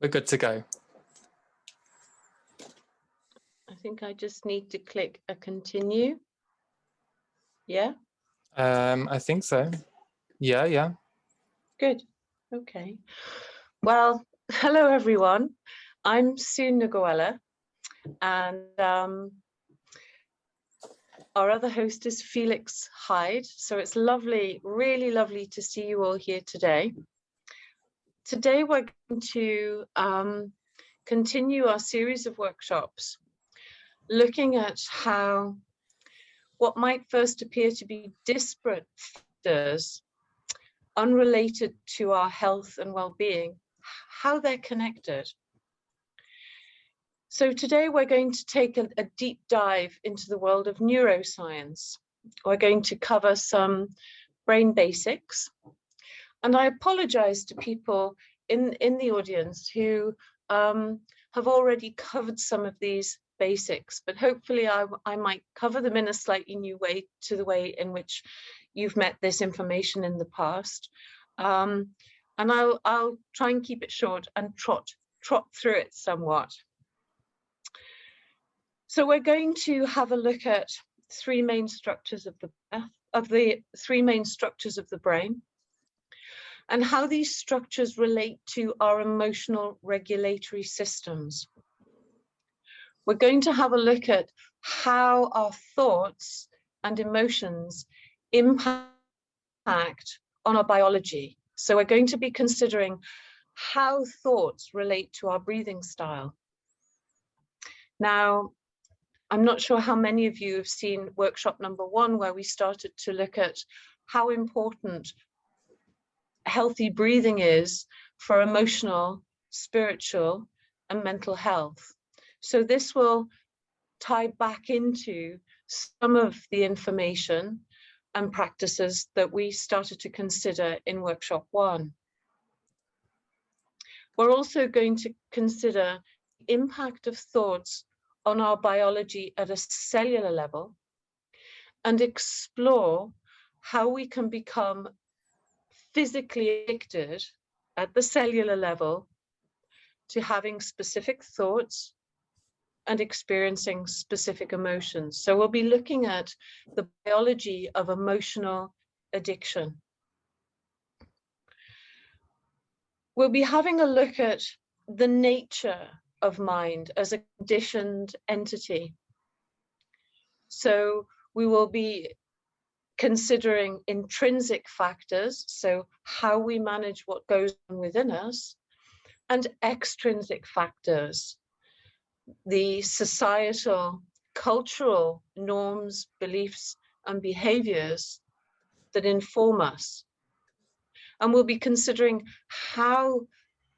We're good to go. I think I just need to click a continue. Yeah? I think so. Yeah. Good. Okay. Well, hello everyone. I'm Nugawela, and our other host is Felix Hyde. So it's lovely, really lovely to see you all here today. Today we're going to continue our series of workshops looking at how what might first appear to be disparate factors unrelated to our health and well-being, how they're connected. So today we're going to take a deep dive into the world of neuroscience. We're going to cover some brain basics. And I apologize to people in the audience who have already covered some of these basics, but hopefully I might cover them in a slightly new way to the way in which you've met this information in the past. And I'll try and keep it short and trot through it somewhat. So we're going to have a look at three main structures of the brain, and how these structures relate to our emotional regulatory systems. We're going to have a look at how our thoughts and emotions impact on our biology. So we're going to be considering how thoughts relate to our breathing style. Now, I'm not sure how many of you have seen workshop number 1, where we started to look at how important healthy breathing is for emotional, spiritual, and mental health. So this will tie back into some of the information and practices that we started to consider in workshop 1. We're also going to consider the impact of thoughts on our biology at a cellular level, and explore how we can become physically addicted at the cellular level to having specific thoughts and experiencing specific emotions. So we'll be looking at the biology of emotional addiction. We'll be having a look at the nature of mind as a conditioned entity. So we will be considering intrinsic factors, so how we manage what goes on within us, and extrinsic factors, the societal, cultural norms, beliefs, and behaviors that inform us. And we'll be considering how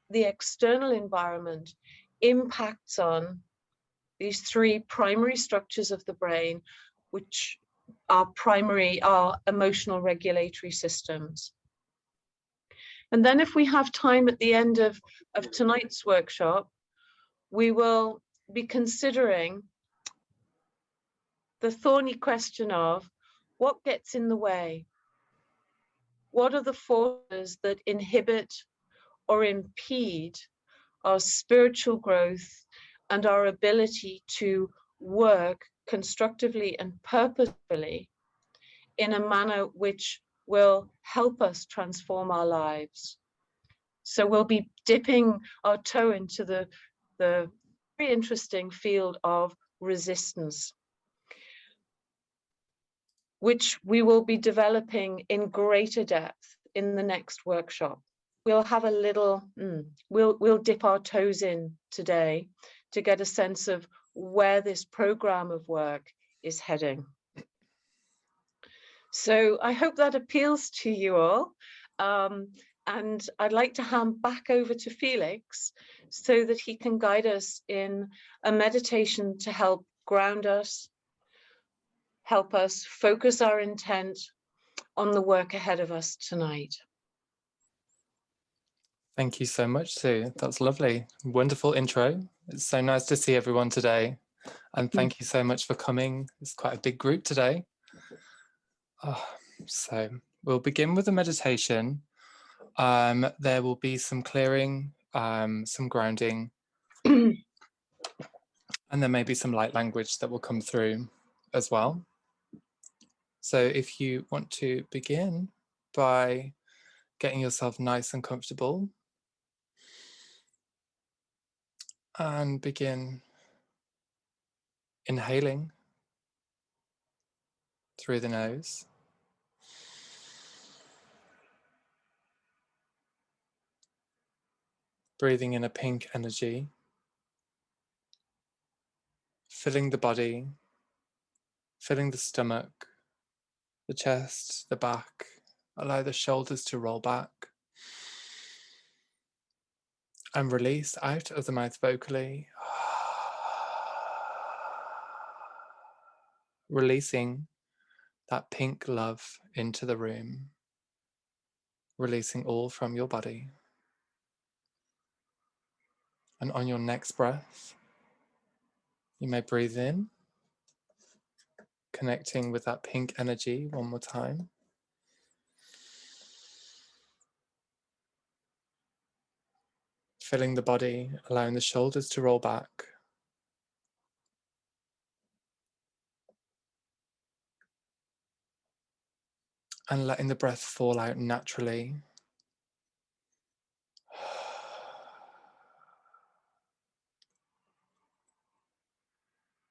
the external environment impacts on these three primary structures of the brain, which are emotional regulatory systems. And then if we have time at the end of tonight's workshop, we will be considering the thorny question of what gets in the way? What are the forces that inhibit or impede our spiritual growth and our ability to work constructively and purposefully in a manner which will help us transform our lives? So we'll be dipping our toe into the very interesting field of resistance, which we will be developing in greater depth in the next workshop. We'll have a little, we'll dip our toes in today to get a sense of where this program of work is heading. So I hope that appeals to you all. And I'd like to hand back over to Felix so that he can guide us in a meditation to help ground us, help us focus our intent on the work ahead of us tonight. Thank you so much, Sue. That's lovely. Wonderful intro. It's so nice to see everyone today. And thank you so much for coming. It's quite a big group today. So we'll begin with a meditation. There will be some clearing some grounding, and there may be some light language that will come through as well. So if you want to begin by getting yourself nice and comfortable, and begin inhaling through the nose. Breathing in a pink energy, filling the body, filling the stomach, the chest, the back. Allow the shoulders to roll back. And release out of the mouth vocally. Releasing that pink love into the room. Releasing all from your body. And on your next breath, you may breathe in, connecting with that pink energy one more time. Filling the body, allowing the shoulders to roll back. And letting the breath fall out naturally.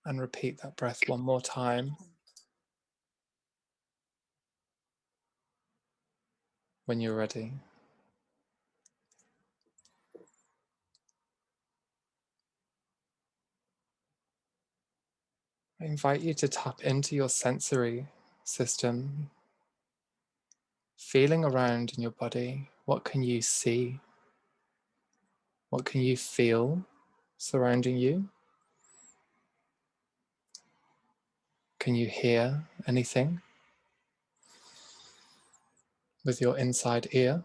And repeat that breath one more time. When you're ready. I invite you to tap into your sensory system. Feeling around in your body, what can you see? What can you feel surrounding you? Can you hear anything with your inside ear?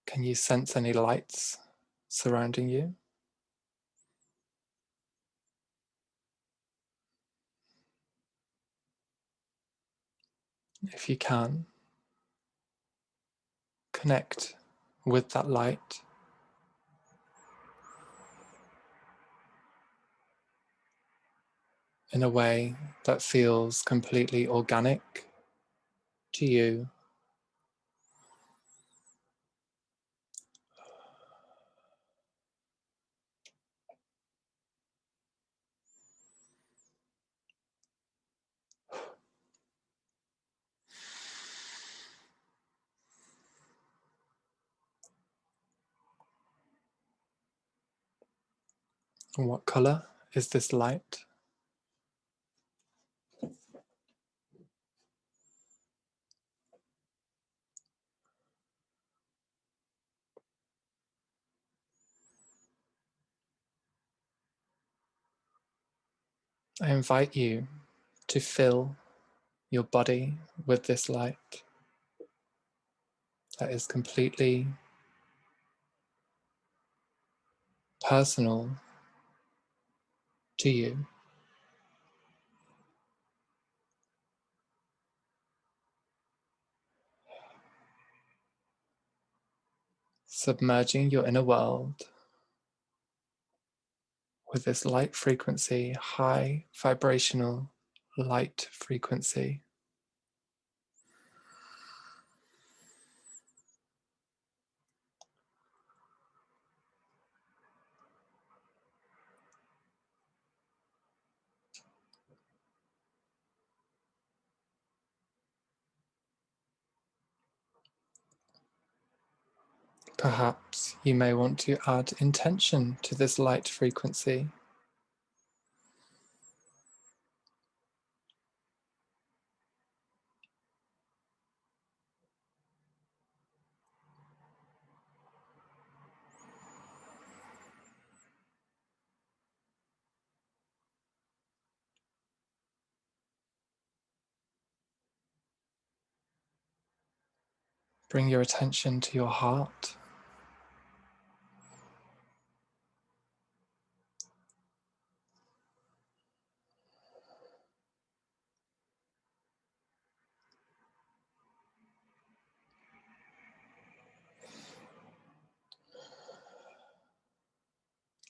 Can you sense any lights surrounding you? If you can, connect with that light. In a way that feels completely organic to you. And what color is this light? I invite you to fill your body with this light that is completely personal to you. Submerging your inner world with this light frequency, high vibrational light frequency. Perhaps you may want to add intention to this light frequency. Bring your attention to your heart.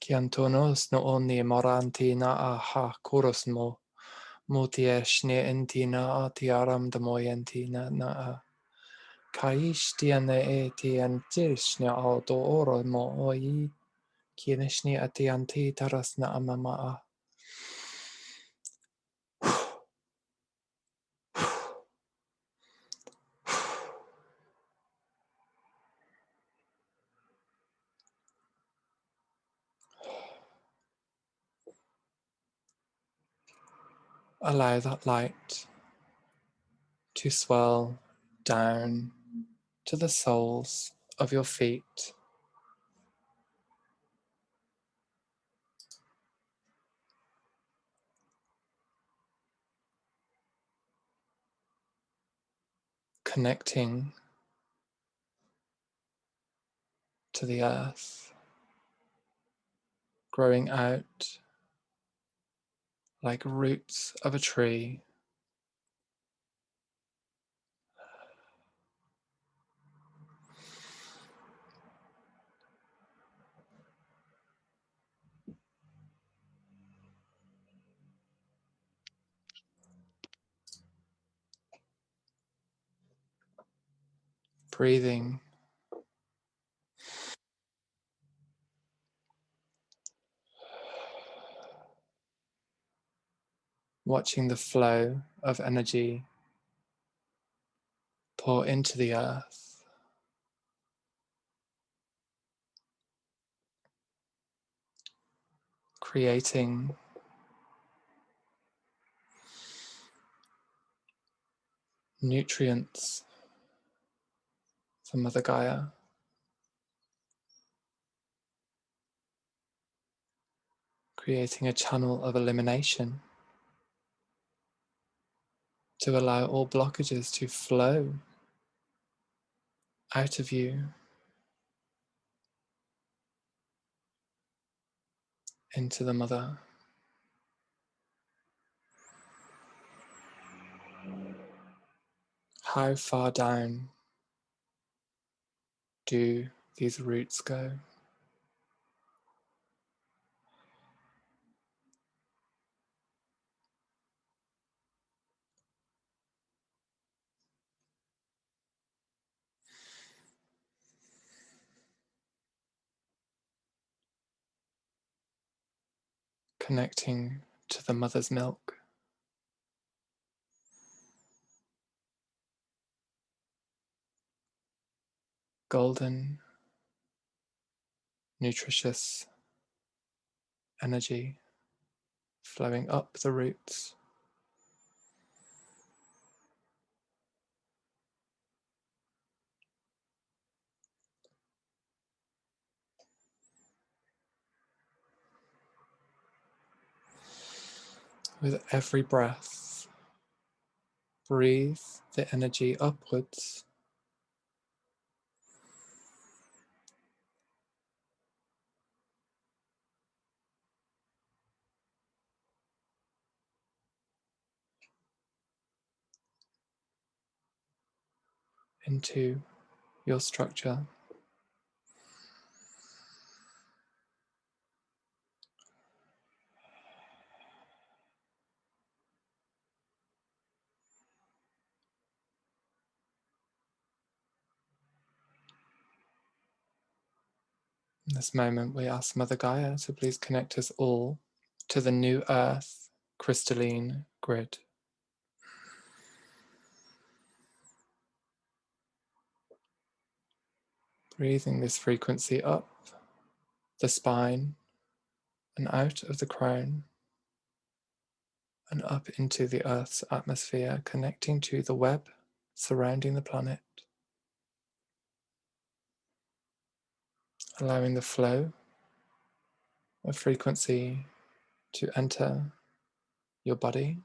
Kiantonos no oni moranti na aha kuros mo mutiesh ne entina atiaram damoyentina na a kaish tiane etian tirshne auto oro mo oi kienishni atianti tarasna amama. Allow that light to swell down to the soles of your feet, connecting to the earth, growing out like roots of a tree. Breathing, watching the flow of energy pour into the earth, creating nutrients for Mother Gaia, creating a channel of elimination to allow all blockages to flow out of you into the Mother. How far down do these roots go? Connecting to the mother's milk, golden, nutritious energy flowing up the roots, with every breath. Breathe the energy upwards into your structure. In this moment, we ask Mother Gaia to please connect us all to the new earth crystalline grid. Breathing this frequency up the spine and out of the crown and up into the Earth's atmosphere, connecting to the web surrounding the planet, allowing the flow of frequency to enter your body,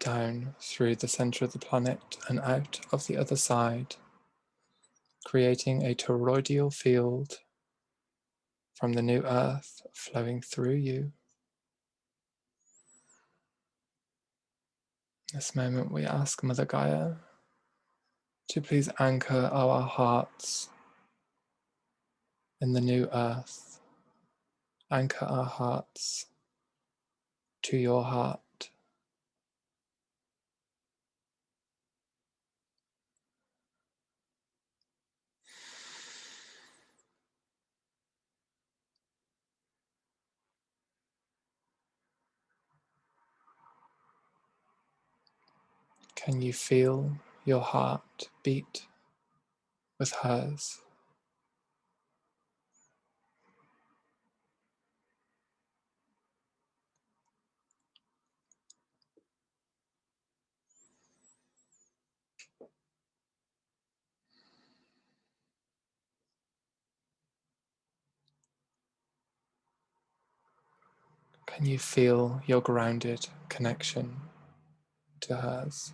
down through the center of the planet and out of the other side, creating a toroidal field from the new earth flowing through you. This moment we ask Mother Gaia to please anchor our hearts in the new earth. Anchor our hearts to your heart. Can you feel your heart beat with hers? Can you feel your grounded connection to hers?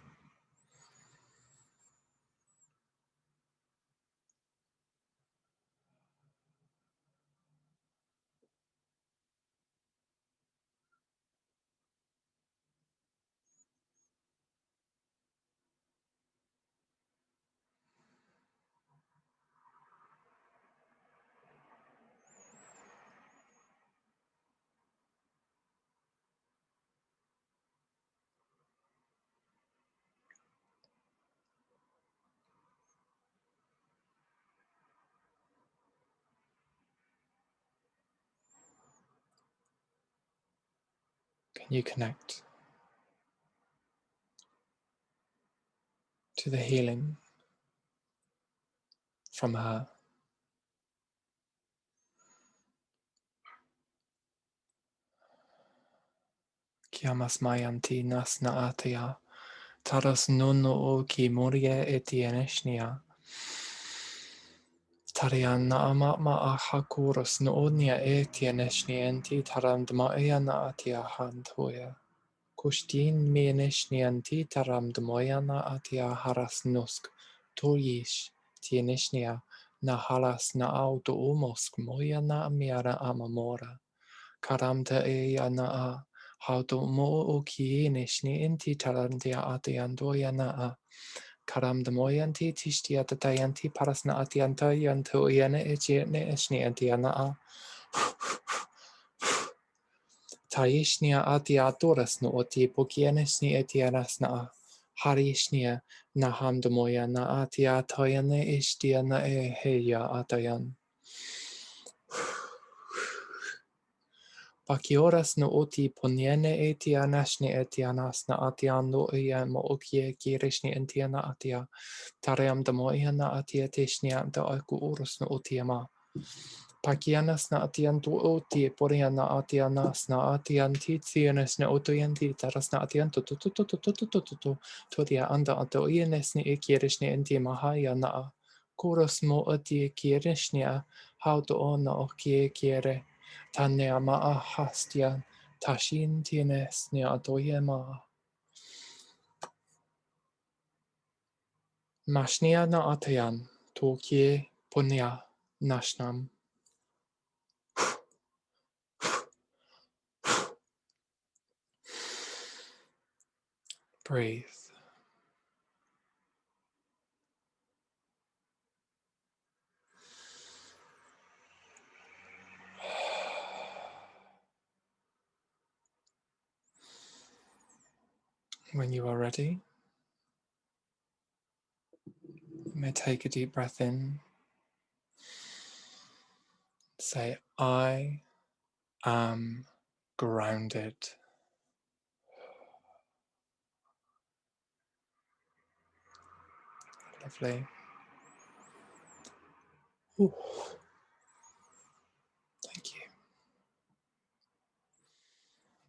Can you connect to the healing from her? Kiamas mayanti nas naatia, taras nono o ki moria etieneshnia. Tarian naama a hakuros noonia etieneshnienti taram dmaia naatia hantoya. Kustin mieneshnianti taram dmoya naatia haras nusk. Toyish tieneshnia na halas na auto umosk moya na miara amamora. Karamta yana hauto mo o kieneshni inti tarantia atiandoya na karam the moyanti tishtia tatayanti parasna atianta yanto yana echene eshni antiana taishnia atiatoras no oti pokienesni etianasna harishnia naham the moyana atiatoyane ishtiana heya atayan Pakioras no oti poniene etianashni etianasna atiando mo okie kirishni entiana atia Tariam da moiana atia teshnia da aku urus no otiama. Pakianas na atian tu oti poriana atianas na atian titianes na otoyanti taras na atian tu todia anda ato ienes ni ekierishni enti mahaya na kurus mo oti ekierishnia hauto ona okie kiere tanea maa hastia tashin tienes ni atoyema. Mashnia na atayan, tokie punya nashnam. Breathe. When you are ready, you may take a deep breath in. Say, I am grounded. Lovely. Ooh. Thank you.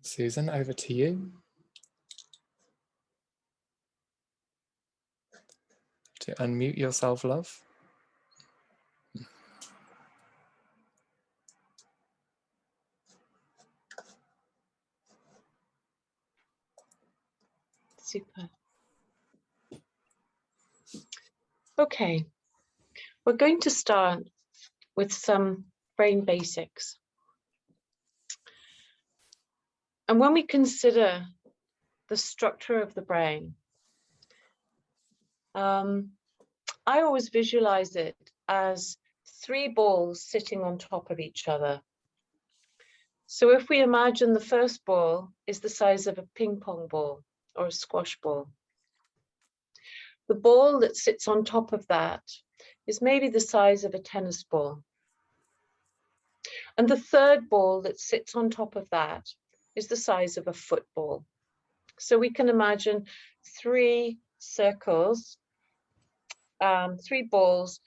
Susan, over to you. To unmute yourself, love. Super. Okay, we're going to start with some brain basics. And when we consider the structure of the brain, I always visualize it as 3 balls sitting on top of each other. So if we imagine the first ball is the size of a ping pong ball or a squash ball, the ball that sits on top of that is maybe the size of a tennis ball. And the third ball that sits on top of that is the size of a football. So we can imagine 3 circles, 3 balls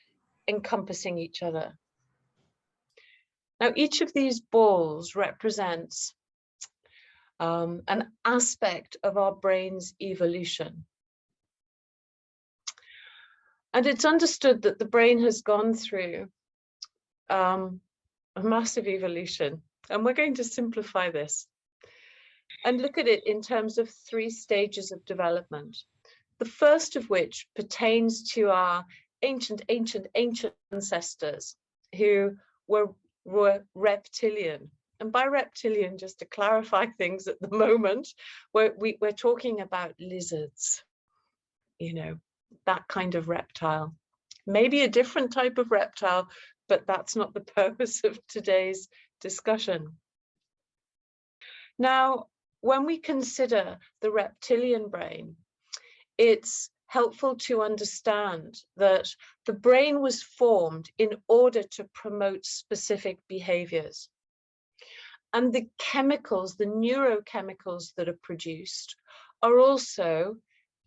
encompassing each other. Now, each of these balls represents an aspect of our brain's evolution. And it's understood that the brain has gone through a massive evolution. And we're going to simplify this and look at it in terms of 3 stages of development. The first of which pertains to our ancient ancestors who were reptilian. And by reptilian, just to clarify things at the moment, we're talking about lizards, you know, that kind of reptile. Maybe a different type of reptile, but that's not the purpose of today's discussion. Now, when we consider the reptilian brain, it's helpful to understand that the brain was formed in order to promote specific behaviors. And the chemicals, the neurochemicals that are produced, are also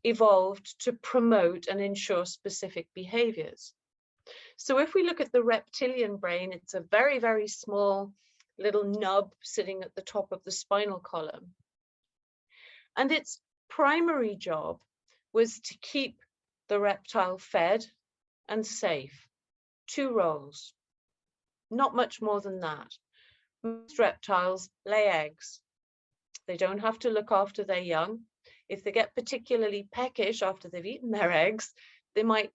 evolved to promote and ensure specific behaviors. So if we look at the reptilian brain, it's a very, very small little nub sitting at the top of the spinal column. And its primary job was to keep the reptile fed and safe. 2 roles, not much more than that. Most reptiles lay eggs. They don't have to look after their young. If they get particularly peckish after they've eaten their eggs, they might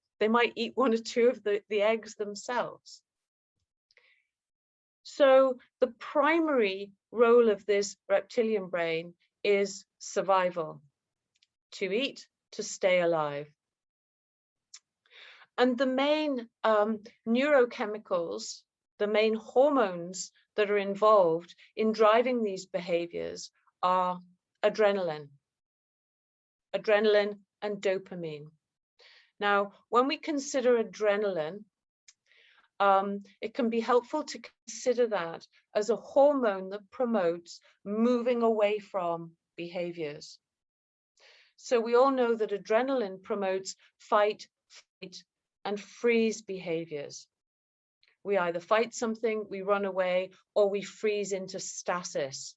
eat 1 or 2 of the eggs themselves. So the primary role of this reptilian brain is survival, to eat, to stay alive. And the main neurochemicals, the main hormones that are involved in driving these behaviors are adrenaline and dopamine. Now, when we consider adrenaline, it can be helpful to consider that as a hormone that promotes moving away from behaviors. So we all know that adrenaline promotes fight, flight, and freeze behaviors. We either fight something, we run away, or we freeze into stasis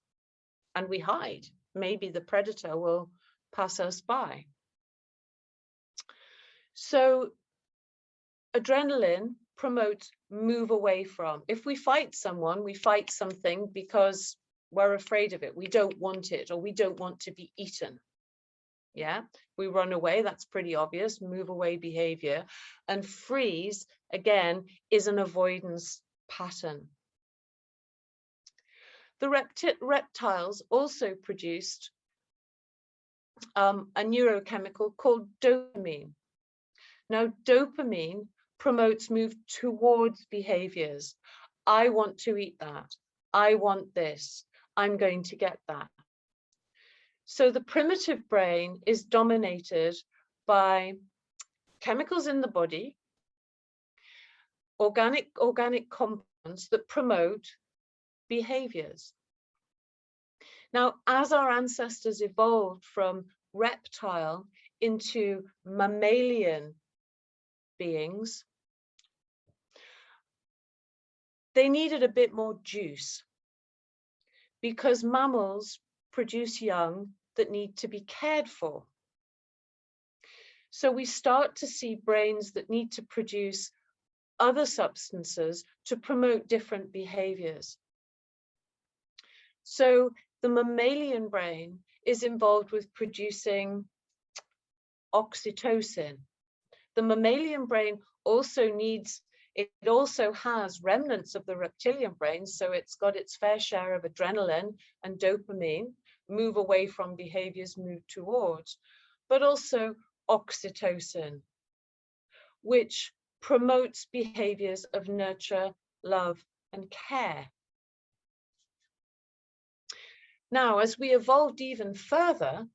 and we hide. Maybe the predator will pass us by. So adrenaline promotes move away from. If we fight someone, we fight something because we're afraid of it. We don't want it, or we don't want to be eaten. Yeah, we run away, that's pretty obvious, move away behavior. And freeze, again, is an avoidance pattern. The reptiles also produced a neurochemical called dopamine. Now, dopamine promotes move towards behaviors. I want to eat that. I want this. I'm going to get that. So the primitive brain is dominated by chemicals in the body, organic compounds that promote behaviors. Now, as our ancestors evolved from reptile into mammalian beings, they needed a bit more juice because mammals produce young that need to be cared for. So we start to see brains that need to produce other substances to promote different behaviors. So the mammalian brain is involved with producing oxytocin. The mammalian brain also needs It also has remnants of the reptilian brain, so it's got its fair share of adrenaline and dopamine, move away from behaviors, move towards, but also oxytocin, which promotes behaviors of nurture, love, and care. Now, as we evolved even further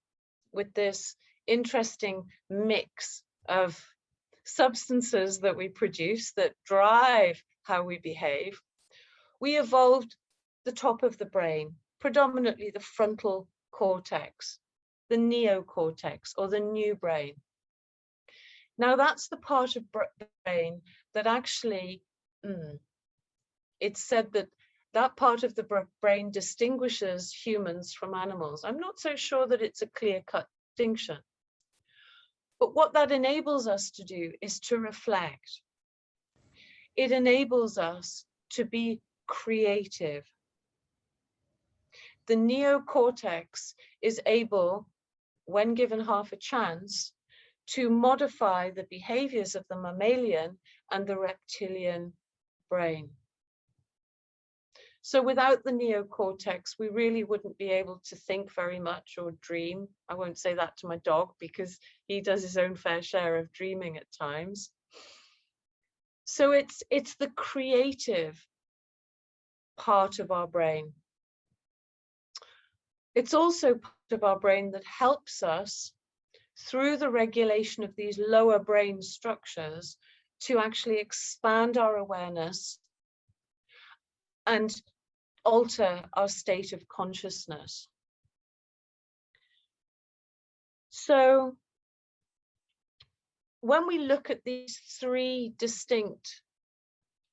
with this interesting mix of substances that we produce that drive how we behave, we evolved the top of the brain, predominantly the frontal cortex, the neocortex, or the new brain. Now, that's the part of the brain that actually, it's said that that part of the brain distinguishes humans from animals. I'm not so sure that it's a clear-cut distinction. But what that enables us to do is to reflect. It enables us to be creative. The neocortex is able, when given half a chance, to modify the behaviors of the mammalian and the reptilian brain. So without the neocortex, we really wouldn't be able to think very much or dream. I won't say that to my dog because he does his own fair share of dreaming at times. So it's the creative part of our brain. It's also part of our brain that helps us through the regulation of these lower brain structures to actually expand our awareness and alter our state of consciousness. So when we look at these three distinct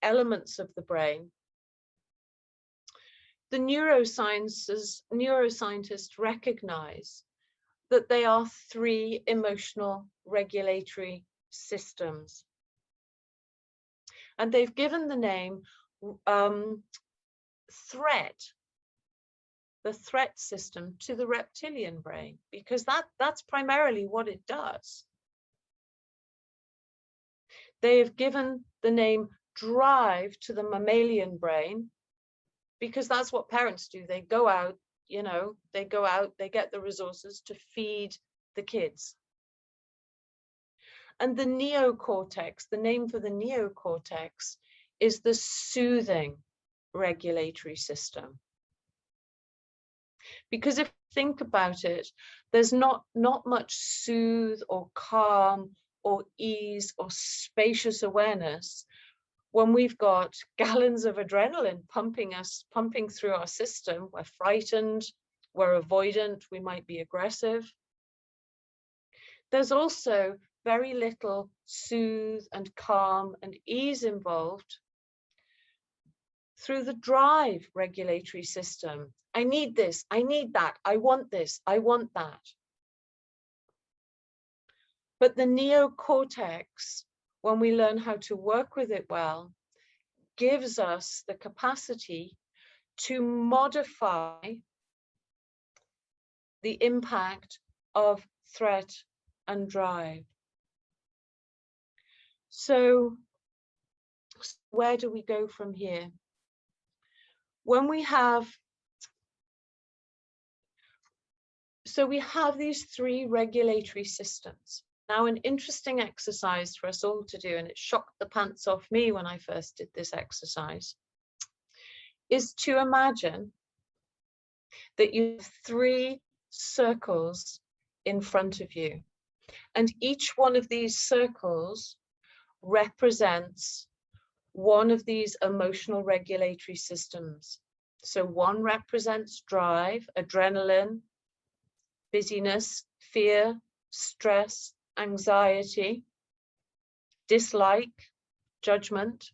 elements of the brain, the neuroscientists recognize that they are three emotional regulatory systems. And they've given the name the threat system to the reptilian brain, because that's primarily what it does. They have given the name drive to the mammalian brain, because that's what parents do. They go out, they get the resources to feed the kids. And the neocortex, the name for the neocortex is the soothing regulatory system. Because if you think about it, there's not much soothe or calm or ease or spacious awareness when we've got gallons of adrenaline pumping through our system. We're frightened, we're avoidant, we might be aggressive. There's also very little soothe and calm and ease involved through the drive regulatory system. I need this, I need that, I want this, I want that. But the neocortex, when we learn how to work with it well, gives us the capacity to modify the impact of threat and drive. So where do we go from here? When we have, we have these three regulatory systems. Now, an interesting exercise for us all to do, and it shocked the pants off me when I first did this exercise, is to imagine that you have three circles in front of you. And each one of these circles represents one of these emotional regulatory systems. So one represents drive, adrenaline, busyness, fear, stress, anxiety, dislike, judgment.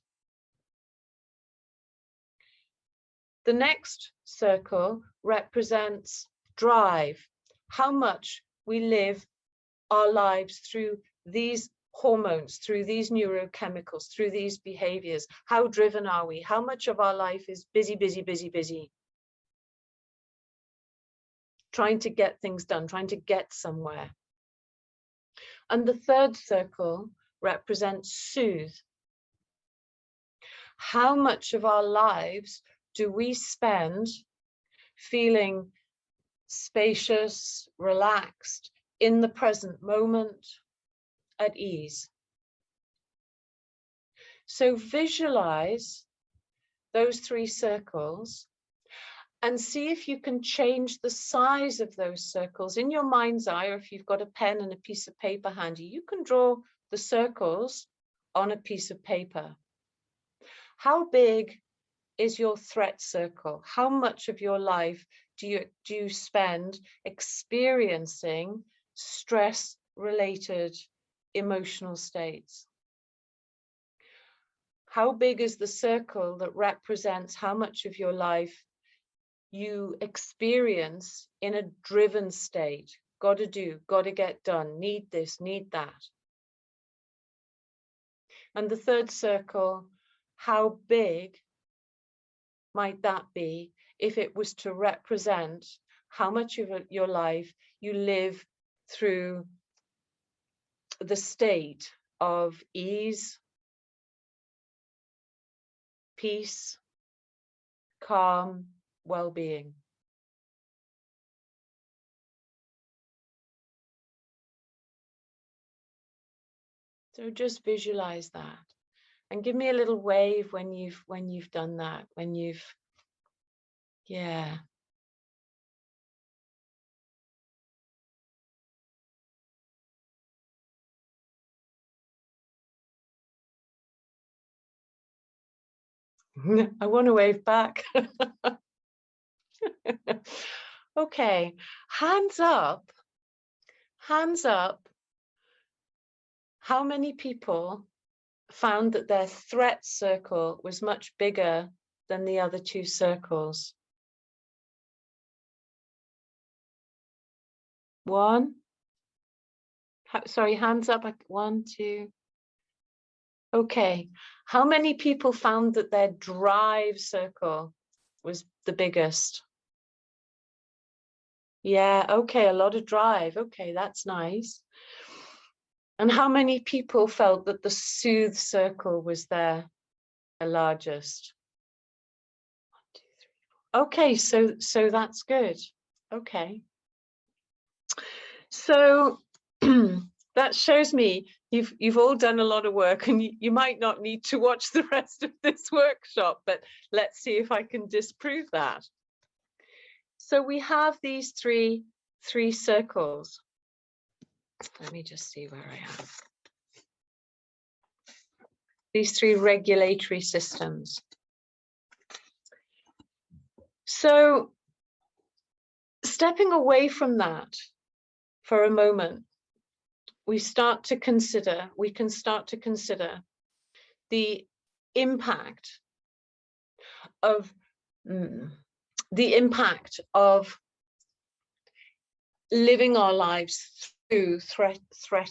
The next circle represents drive, how much we live our lives through these hormones, through these neurochemicals, through these behaviors. How driven are we? How much of our life is busy, busy, busy, busy? Trying to get things done, trying to get somewhere. And the third circle represents soothe. how much of our lives do we spend feeling spacious, relaxed, in the present moment, at ease? So visualize those 3 circles and see if you can change the size of those circles in your mind's eye, or if you've got a pen and a piece of paper handy, you can draw the circles on a piece of paper. How big is your threat circle? How much of your life do you spend experiencing stress-related emotional states? How big is the circle that represents how much of your life you experience in a driven state? Got to do, got to get done, need this, need that. And the third circle, how big might that be if it was to represent how much of your life you live through the state of ease, peace, calm, well-being? So just visualize that and give me a little wave when you've done that, when you've, yeah. I want to wave back. Okay, hands up. Hands up. How many people found that their threat circle was much bigger than the other 2 circles? 1. Sorry, hands up. 1, 2. Okay. How many people found that their drive circle was the biggest? Yeah, okay, a lot of drive. Okay, that's nice. And how many people felt that the soothe circle was their largest? 1, 2, 3, 4. Okay, so that's good. Okay. So that shows me you've all done a lot of work, and you might not need to watch the rest of this workshop, but let's see if I can disprove that. So we have these three circles. Let me just see where I am. These 3 regulatory systems. So stepping away from that for a moment, we can start to consider the impact of living our lives through threat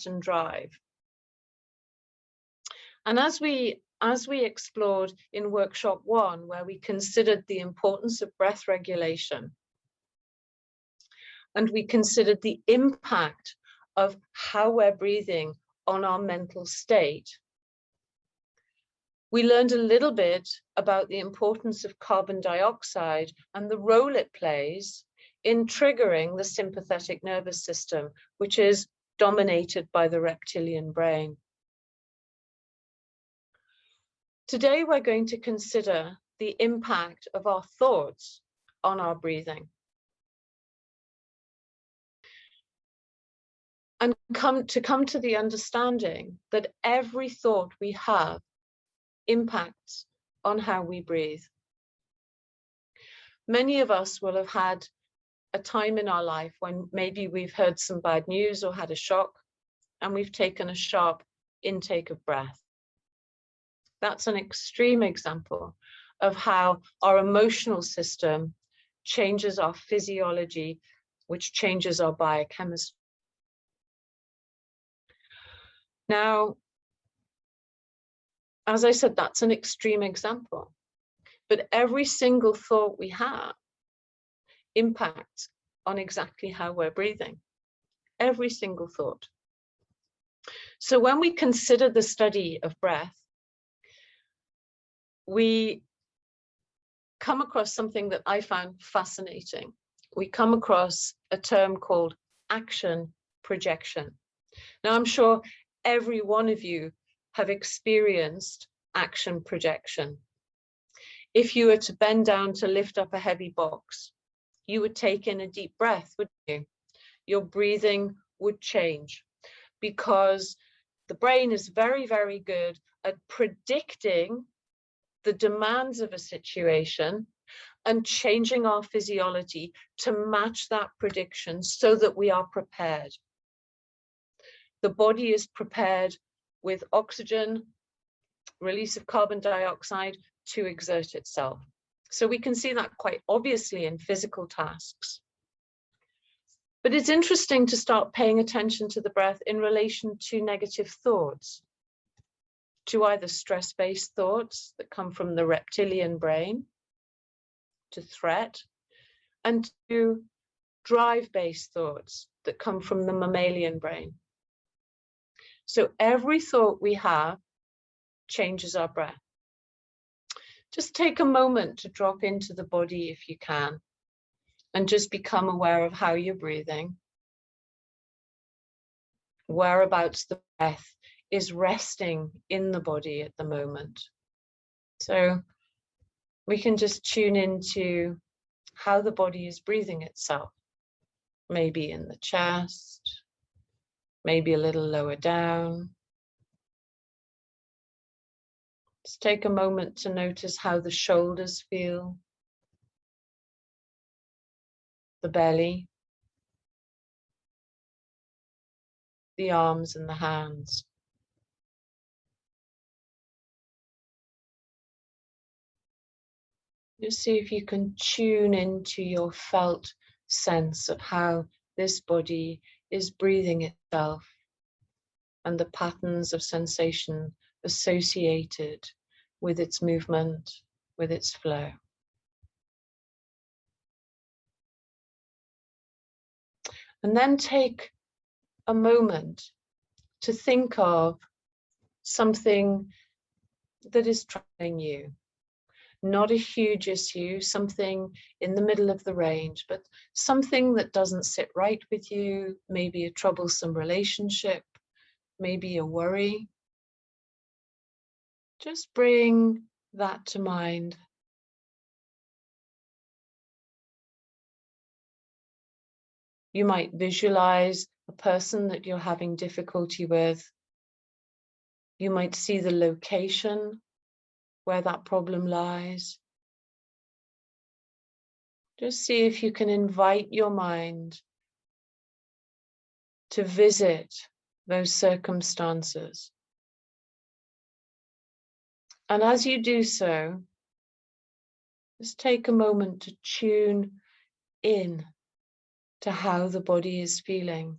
and drive. And as we explored in workshop 1, where we considered the importance of breath regulation, and we considered the impact of how we're breathing on our mental state, we learned a little bit about the importance of carbon dioxide and the role it plays in triggering the sympathetic nervous system, which is dominated by the reptilian brain. Today, we're going to consider the impact of our thoughts on our breathing, and come to the understanding that every thought we have impacts on how we breathe. Many of us will have had a time in our life when maybe we've heard some bad news or had a shock, and we've taken a sharp intake of breath. That's an extreme example of how our emotional system changes our physiology, which changes our biochemistry. Now, as I said, that's an extreme example, but every single thought we have impacts on exactly how we're breathing. Every single thought. So when we consider the study of breath, we come across something that I found fascinating. We come across a term called action projection. Now, I'm sure every one of you have experienced action projection. If you were to bend down to lift up a heavy box, you would take in a deep breath, wouldn't you? Your breathing would change because the brain is very, very good at predicting the demands of a situation and changing our physiology to match that prediction so that we are prepared. The body is prepared with oxygen, release of carbon dioxide to exert itself. So we can see that quite obviously in physical tasks. But it's interesting to start paying attention to the breath in relation to negative thoughts, to either stress-based thoughts that come from the reptilian brain, to threat, and to drive-based thoughts that come from the mammalian brain. So every thought we have changes our breath. Just take a moment to drop into the body if you can, and just become aware of how you're breathing, whereabouts the breath is resting in the body at the moment. So we can just tune into how the body is breathing itself, maybe in the chest, maybe a little lower down. Just take a moment to notice how the shoulders feel, the belly, the arms and the hands. Just see if you can tune into your felt sense of how this body is breathing itself and the patterns of sensation associated with its movement, with its flow. And then take a moment to think of something that is troubling you. Not a huge issue, something in the middle of the range, but something that doesn't sit right with you, maybe a troublesome relationship, maybe a worry. Just bring that to mind. You might visualize a person that you're having difficulty with. You might see the location where that problem lies. Just see if you can invite your mind to visit those circumstances. And as you do so, just take a moment to tune in to how the body is feeling.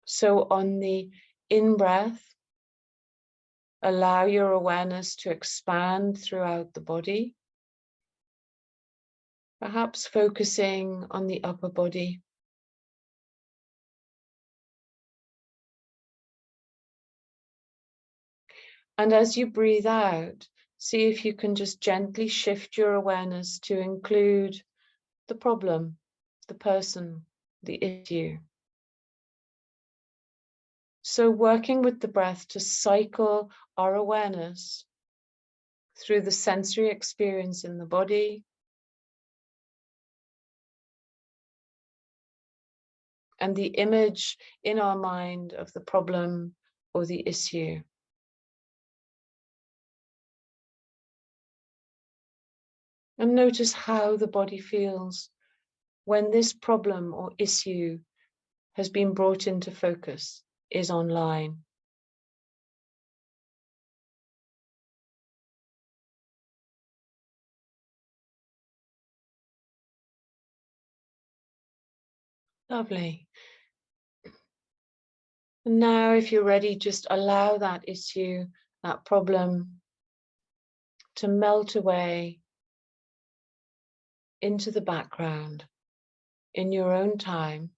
So on the in-breath, allow your awareness to expand throughout the body, perhaps focusing on the upper body. And as you breathe out, see if you can just gently shift your awareness to include the problem, the person, the issue. So working with the breath to cycle our awareness through the sensory experience in the body and the image in our mind of the problem or the issue. And notice how the body feels when this problem or issue has been brought into focus, is online. Lovely. And now, if you're ready, just allow that issue, that problem, to melt away into the background in your own time.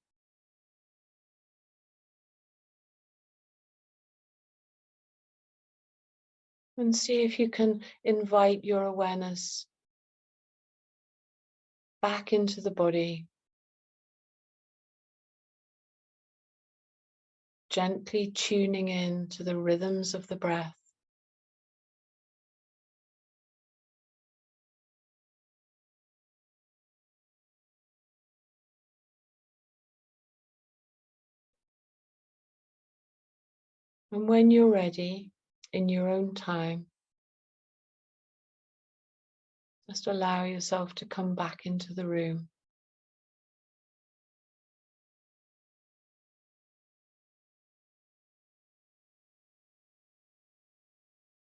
And see if you can invite your awareness back into the body, gently tuning in to the rhythms of the breath. And when you're ready, in your own time, just allow yourself to come back into the room.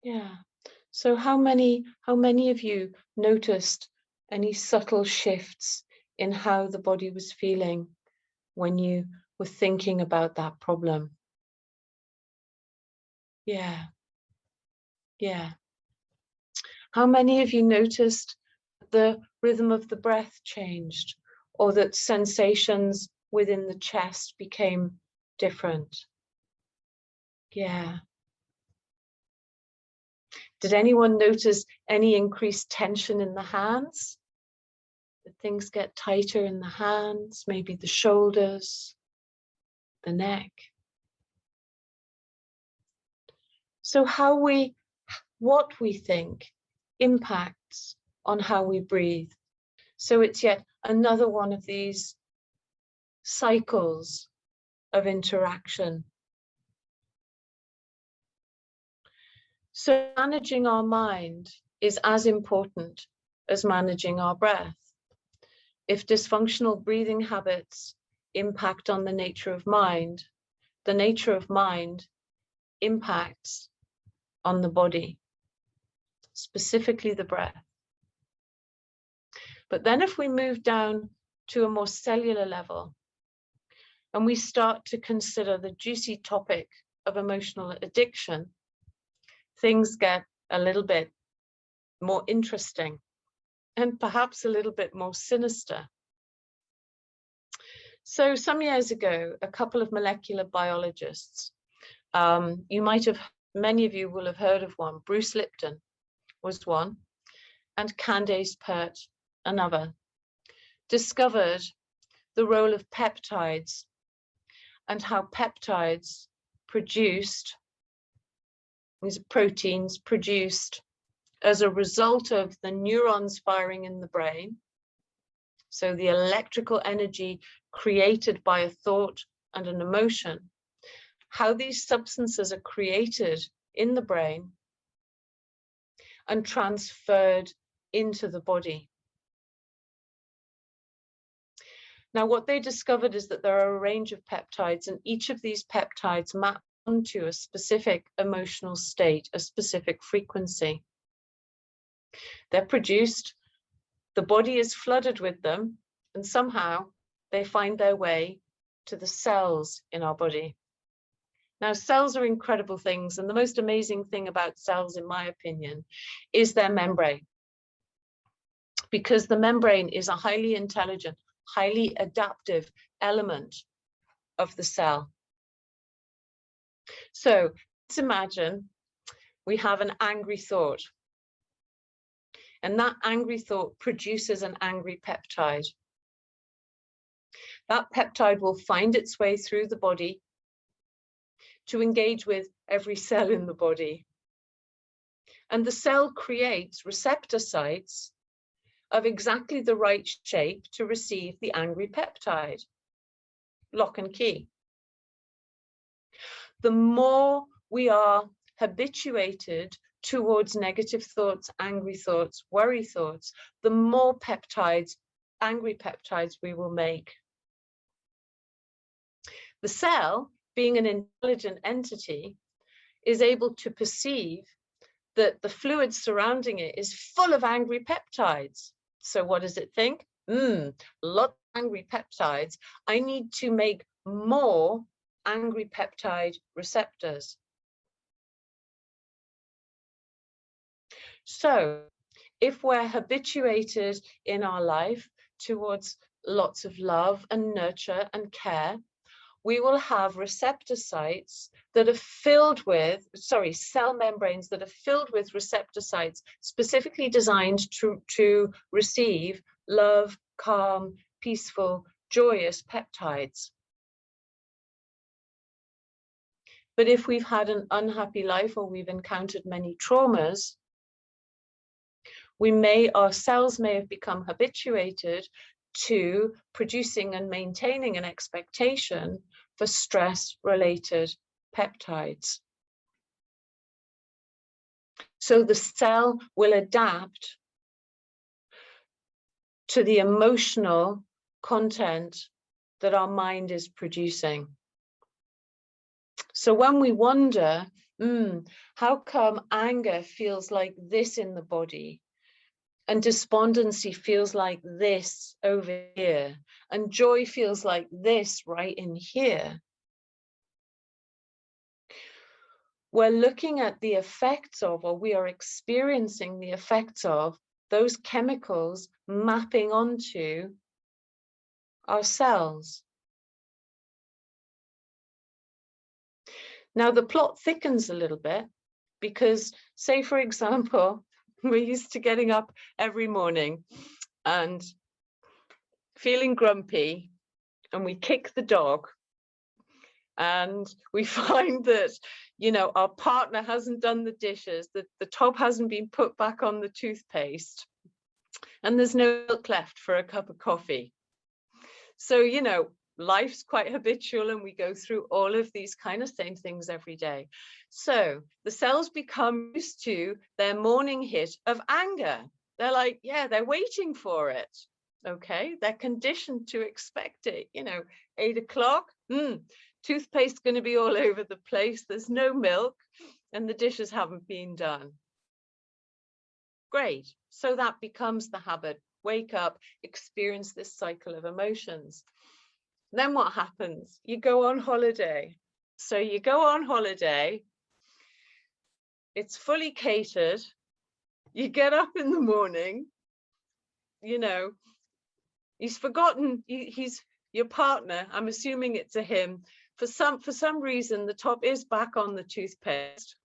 Yeah. So how many of you noticed any subtle shifts in how the body was feeling when you were thinking about that problem? Yeah. Yeah. How many of you noticed the rhythm of the breath changed, or that sensations within the chest became different? Yeah. Did anyone notice any increased tension in the hands? Did things get tighter in the hands, maybe the shoulders, the neck? So what we think impacts on how we breathe. So it's yet another one of these cycles of interaction. So managing our mind is as important as managing our breath. If dysfunctional breathing habits impact on the nature of mind, the nature of mind impacts on the body, specifically the breath. But then if we move down to a more cellular level and we start to consider the juicy topic of emotional addiction, things get a little bit more interesting and perhaps a little bit more sinister. So some years ago, a couple of molecular biologists, many of you will have heard of one, Bruce Lipton was one, and Candace Pert, another, discovered the role of peptides and how peptides these are proteins produced as a result of the neurons firing in the brain. So the electrical energy created by a thought and an emotion, how these substances are created in the brain and transferred into the body. Now, what they discovered is that there are a range of peptides, and each of these peptides map onto a specific emotional state, a specific frequency. They're produced, the body is flooded with them, and somehow they find their way to the cells in our body. Now, cells are incredible things, and the most amazing thing about cells, in my opinion, is their membrane. Because the membrane is a highly intelligent, highly adaptive element of the cell. So let's imagine we have an angry thought, and that angry thought produces an angry peptide. That peptide will find its way through the body to engage with every cell in the body. And the cell creates receptor sites of exactly the right shape to receive the angry peptide. Lock and key. The more we are habituated towards negative thoughts, angry thoughts, worry thoughts, the more peptides, angry peptides we will make. The cell, being an intelligent entity, is able to perceive that the fluid surrounding it is full of angry peptides. So what does it think? Lots of angry peptides. I need to make more angry peptide receptors. So if we're habituated in our life towards lots of love and nurture and care, we will have receptor sites that are filled with, cell membranes that are filled with receptor sites specifically designed to receive love, calm, peaceful, joyous peptides. But if we've had an unhappy life or we've encountered many traumas, our cells may have become habituated to producing and maintaining an expectation for stress-related peptides. So the cell will adapt to the emotional content that our mind is producing. So when we wonder, how come anger feels like this in the body, and despondency feels like this over here, and joy feels like this right in here, we're looking at the effects of, or we are experiencing the effects of, those chemicals mapping onto our cells. Now the plot thickens a little bit because, say for example, we're used to getting up every morning and feeling grumpy, and we kick the dog, and we find that, you know, our partner hasn't done the dishes, that the top hasn't been put back on the toothpaste, and there's no milk left for a cup of coffee. So, you know, life's quite habitual, and we go through all of these kind of same things every day. So the cells become used to their morning hit of anger. They're like, yeah, they're waiting for it. Okay, they're conditioned to expect it. You know, 8 o'clock, toothpaste going to be all over the place. There's no milk, and the dishes haven't been done. Great. So that becomes the habit. Wake up, experience this cycle of emotions. Then what happens? You go on holiday. So you go on holiday. It's fully catered. You get up in the morning. You know, he's forgotten. He's your partner. I'm assuming it's a him. For some reason, the top is back on the toothpaste.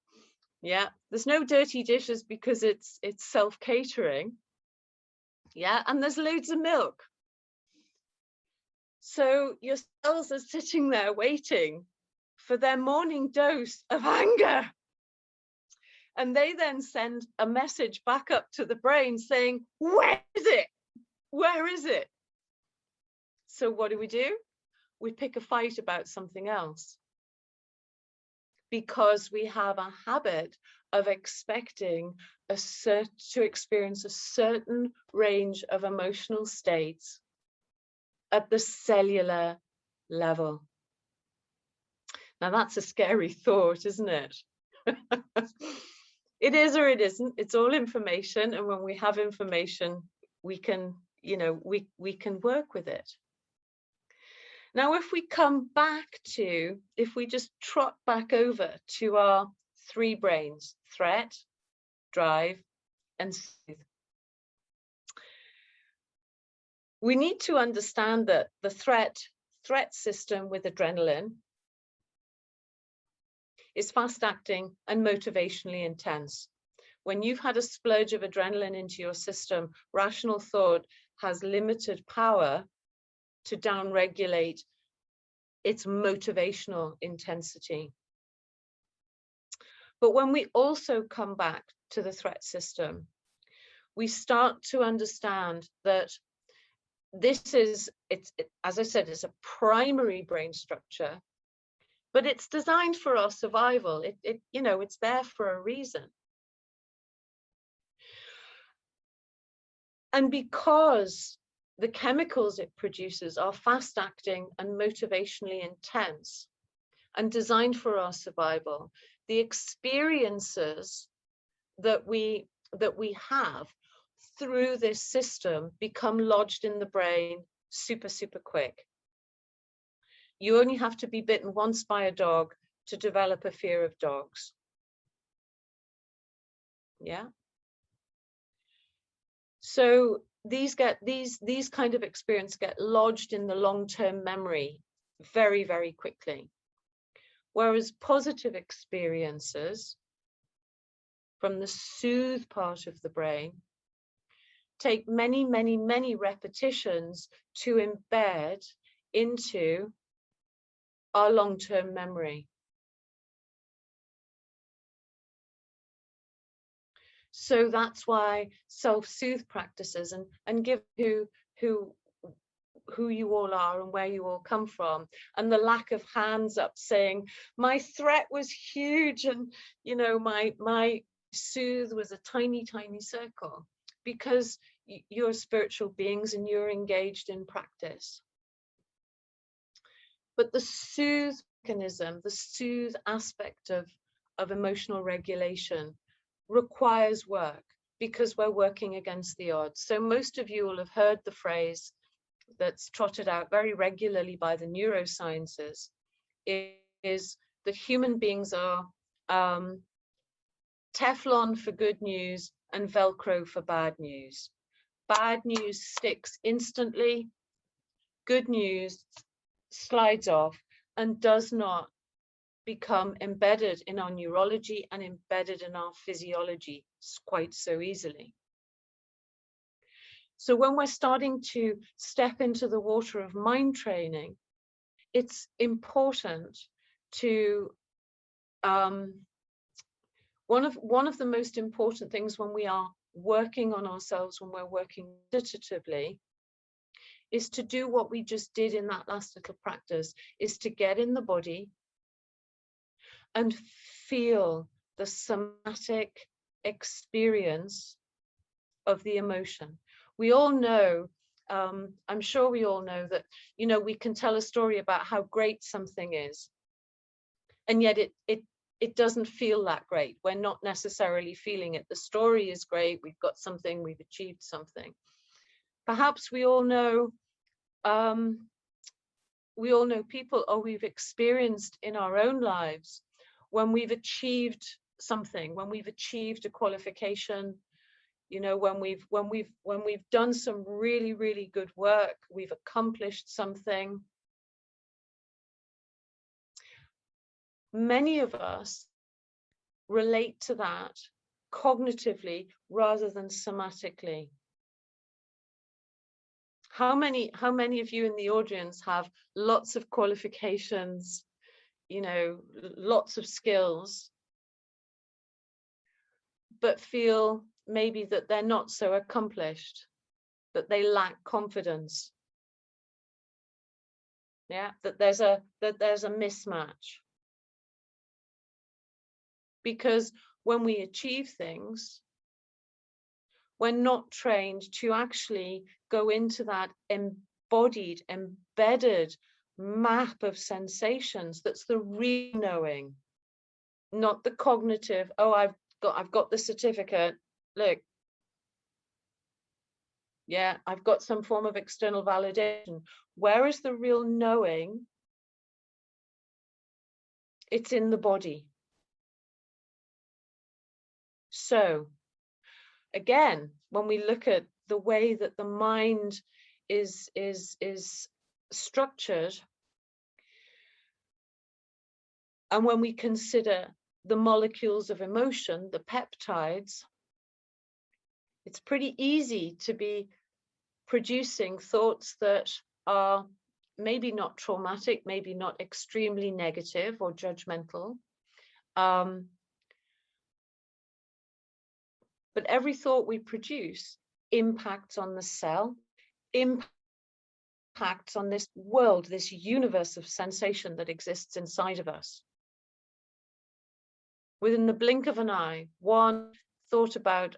Yeah, there's no dirty dishes because it's self-catering. Yeah, and there's loads of milk. So your cells are sitting there waiting for their morning dose of anger. And they then send a message back up to the brain saying, where is it? Where is it? So what do? We pick a fight about something else. Because we have a habit of expecting to experience a certain range of emotional states at the cellular level. Now that's a scary thought, isn't it? It is or it isn't. It's all information, and when we have information, we can, you know, we can work with it. Now, if we come back to, if we just trot back over to our 3 brains, threat, drive, and soothe. We need to understand that the threat system with adrenaline is fast acting and motivationally intense. When you've had a splurge of adrenaline into your system, rational thought has limited power to downregulate its motivational intensity. But when we also come back to the threat system, we start to understand that this is, as I said, it's a primary brain structure, but it's designed for our survival. You know, it's there for a reason. And because the chemicals it produces are fast acting and motivationally intense and designed for our survival, the experiences that we have through this system become lodged in the brain super, super quick. You only have to be bitten once by a dog to develop a fear of dogs. Yeah. So these kind of experience get lodged in the long-term memory very, very quickly. Whereas positive experiences from the soothe part of the brain take many, many, many repetitions to embed into our long-term memory. So that's why self-soothe practices, and give who you all are and where you all come from, and the lack of hands up saying my threat was huge and my soothe was a tiny circle, because you're spiritual beings and you're engaged in practice. But the soothe mechanism, the soothe aspect of emotional regulation requires work, because we're working against the odds. So most of you will have heard the phrase that's trotted out very regularly by the neurosciences, is that human beings are Teflon for good news and Velcro for bad news. Bad news sticks instantly, good news slides off and does not become embedded in our neurology and embedded in our physiology quite so easily. So when we're starting to step into the water of mind training, it's important to one of the most important things when we are working on ourselves, when we're working meditatively, is to do what we just did in that last little practice, is to get in the body and feel the somatic experience of the emotion. We all know, I'm sure we all know that, we can tell a story about how great something is, and yet it doesn't feel that great. We're not necessarily feeling it. The story is great, we've got something, we've achieved something. Perhaps we all know people, or we've experienced in our own lives, when we've achieved something, when we've achieved a qualification, when we've done some really, really good work, we've accomplished something. Many of us relate to that cognitively rather than somatically. How many of you in the audience have lots of qualifications, lots of skills, but feel maybe that they're not so accomplished, that they lack confidence? Yeah, that there's a mismatch. Because when we achieve things, we're not trained to actually go into that embodied, embedded map of sensations. That's the real knowing, not the cognitive, oh, I've got the certificate, look, yeah, I've got some form of external validation. Where is the real knowing? It's in the body. So again, when we look at the way that the mind is structured, and when we consider the molecules of emotion, the peptides, it's pretty easy to be producing thoughts that are maybe not traumatic, maybe not extremely negative or judgmental. But every thought we produce impacts on the cell, impacts on this world, this universe of sensation that exists inside of us. Within the blink of an eye, one thought about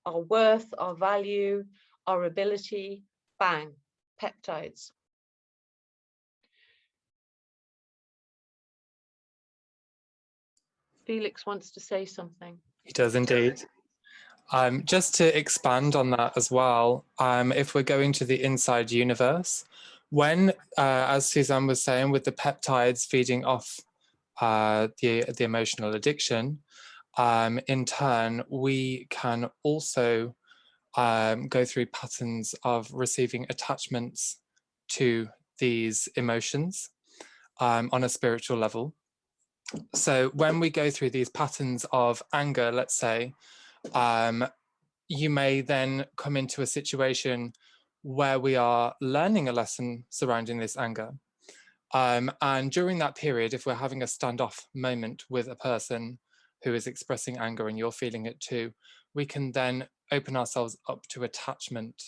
our worth, our value, our ability, bang, peptides. Felix wants to say something. He does indeed. Just to expand on that as well, if we're going to the inside universe, when, as Suzanne was saying, with the peptides feeding off the emotional addiction, in turn, we can also go through patterns of receiving attachments to these emotions. on a spiritual level. So when we go through these patterns of anger, let's say, you may then come into a situation where we are learning a lesson surrounding this anger. And during that period, if we're having a standoff moment with a person who is expressing anger and you're feeling it too, we can then open ourselves up to attachment.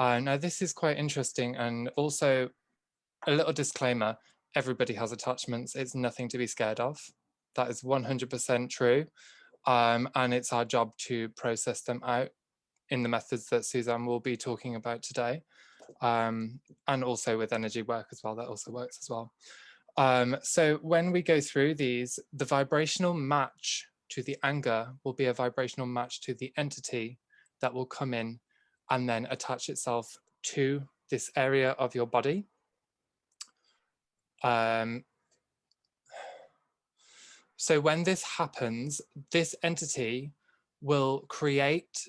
Now, this is quite interesting, and also a little disclaimer, everybody has attachments. It's nothing to be scared of. That is 100% true. And it's our job to process them out in the methods that Suzanne will be talking about today. And also with energy work as well, that also works as well. So when we go through these, the vibrational match to the anger will be a vibrational match to the entity that will come in and then attach itself to this area of your body. So when this happens, this entity will create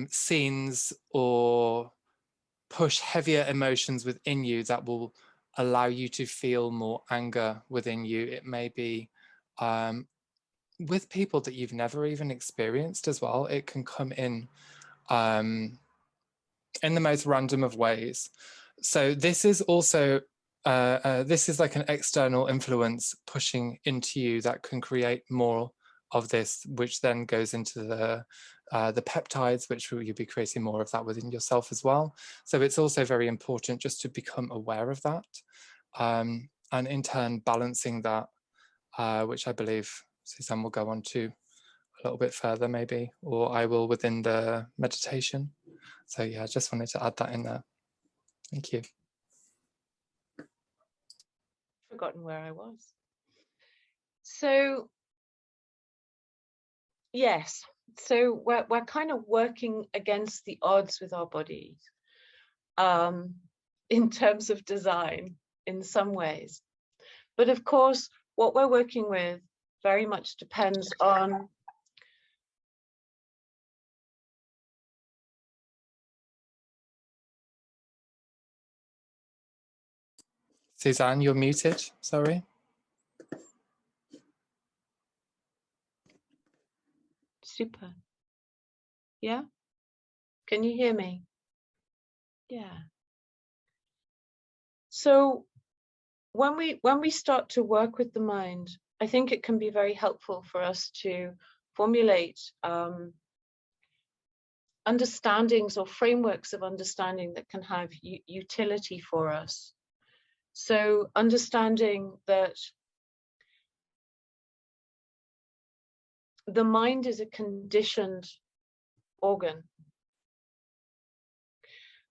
scenes or push heavier emotions within you that will allow you to feel more anger within you. It may be with people that you've never even experienced as well. It can come in the most random of ways. So this is also this is like an external influence pushing into you that can create more of this, which then goes into the peptides, which you'll be creating more of that within yourself as well. So it's also very important just to become aware of that, and in turn balancing that, which I believe Suzanne will go on to a little bit further maybe, or I will within the meditation. So yeah, I just wanted to add that in there. Thank you. Forgotten where I was. So yes, so we're kind of working against the odds with our bodies in terms of design in some ways. But of course, what we're working with very much depends on Suzanne, you're muted, sorry. Super. Yeah? Can you hear me? Yeah. So when we start to work with the mind, I think it can be very helpful for us to formulate understandings or frameworks of understanding that can have utility for us. So understanding that the mind is a conditioned organ,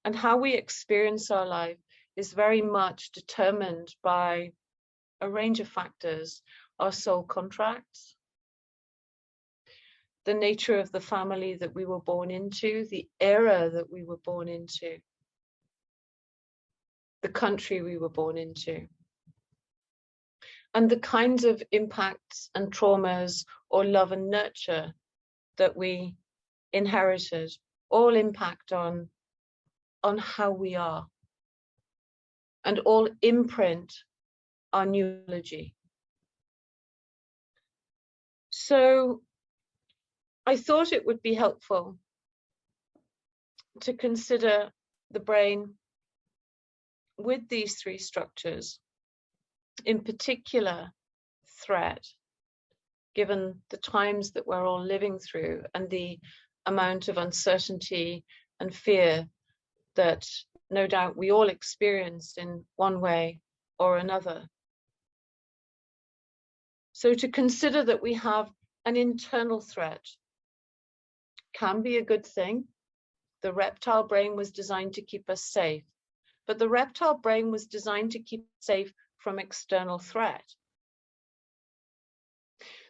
and how we experience our life is very much determined by a range of factors: our soul contracts, the nature of the family that we were born into, the era that we were born into, the country we were born into, and the kinds of impacts and traumas or love and nurture that we inherited all impact on how we are, and all imprint our neurology. So I thought it would be helpful to consider the brain with these three structures, in particular threat, given the times that we're all living through and the amount of uncertainty and fear that no doubt we all experienced in one way or another. So to consider that we have an internal threat can be a good thing. The reptile brain was designed to keep us safe, but the reptile brain was designed to keep us safe from external threat.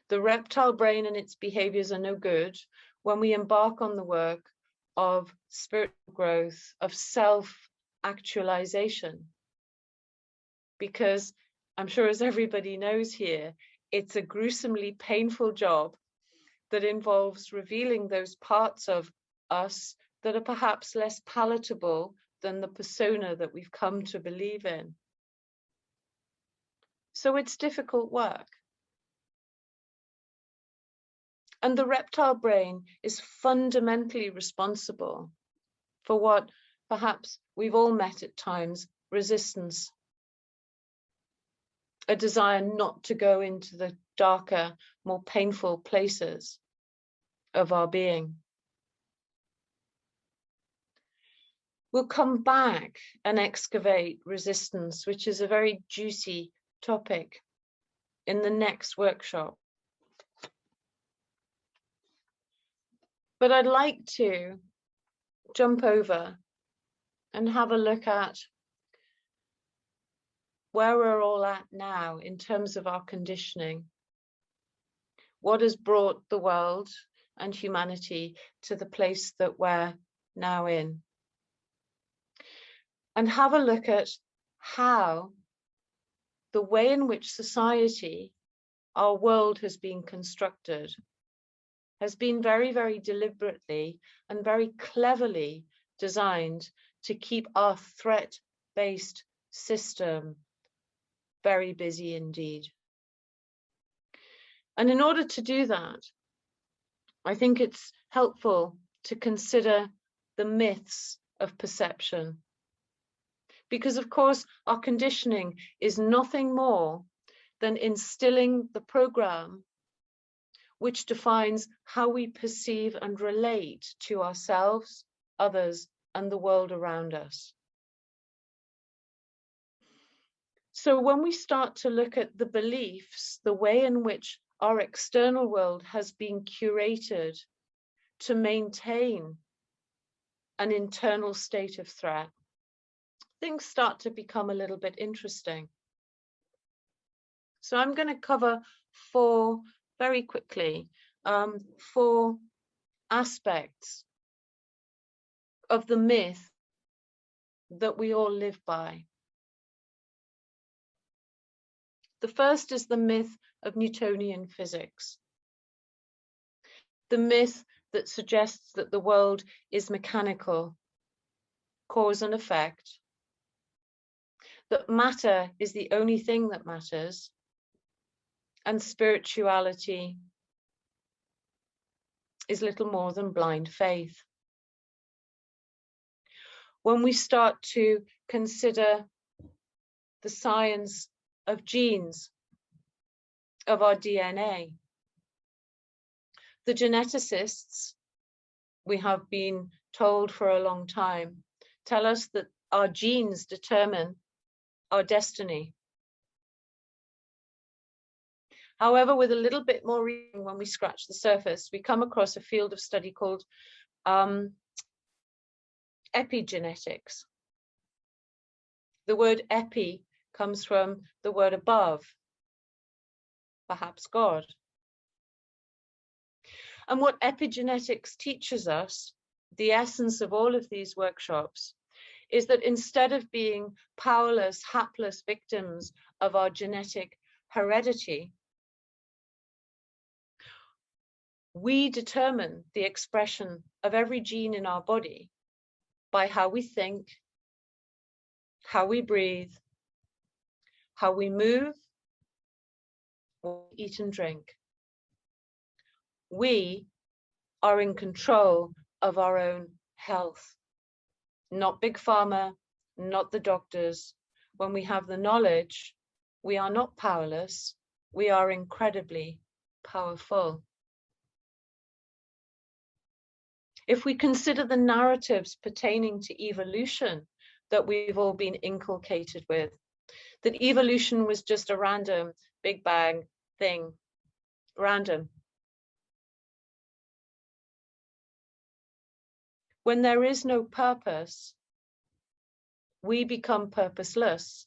The reptile brain and its behaviors are no good when we embark on the work of spiritual growth, of self-actualization. Because I'm sure, as everybody knows here, it's a gruesomely painful job that involves revealing those parts of us that are perhaps less palatable than the persona that we've come to believe in. So it's difficult work. And the reptile brain is fundamentally responsible for what perhaps we've all met at times, resistance, a desire not to go into the darker, more painful places of our being. We'll come back and excavate resistance, which is a very juicy topic, in the next workshop. But I'd like to jump over and have a look at where we're all at now in terms of our conditioning. What has brought the world and humanity to the place that we're now in? And have a look at how the way in which society, our world has been constructed, has been very, very deliberately and very cleverly designed to keep our threat-based system very busy indeed. And in order to do that, I think it's helpful to consider the myths of perception. Because of course, our conditioning is nothing more than instilling the program which defines how we perceive and relate to ourselves, others, and the world around us. So when we start to look at the beliefs, the way in which our external world has been curated to maintain an internal state of threat, things start to become a little bit interesting. So I'm going to cover very quickly, four aspects of the myth that we all live by. The first is the myth of Newtonian physics. The myth that suggests that the world is mechanical, cause and effect, that matter is the only thing that matters, and spirituality is little more than blind faith. When we start to consider the science of genes, of our DNA, the geneticists, we have been told for a long time, tell us that our genes determine our destiny. However, with a little bit more reading, when we scratch the surface, we come across a field of study called epigenetics. The word epi comes from the word above, perhaps God. And what epigenetics teaches us, the essence of all of these workshops, is that instead of being powerless, hapless victims of our genetic heredity, we determine the expression of every gene in our body by how we think, how we breathe, how we move, what we eat and drink. We are in control of our own health, not Big Pharma, not the doctors. When we have the knowledge, we are not powerless, we are incredibly powerful. If we consider the narratives pertaining to evolution that we've all been inculcated with, that evolution was just a random Big Bang thing, random. When there is no purpose, we become purposeless,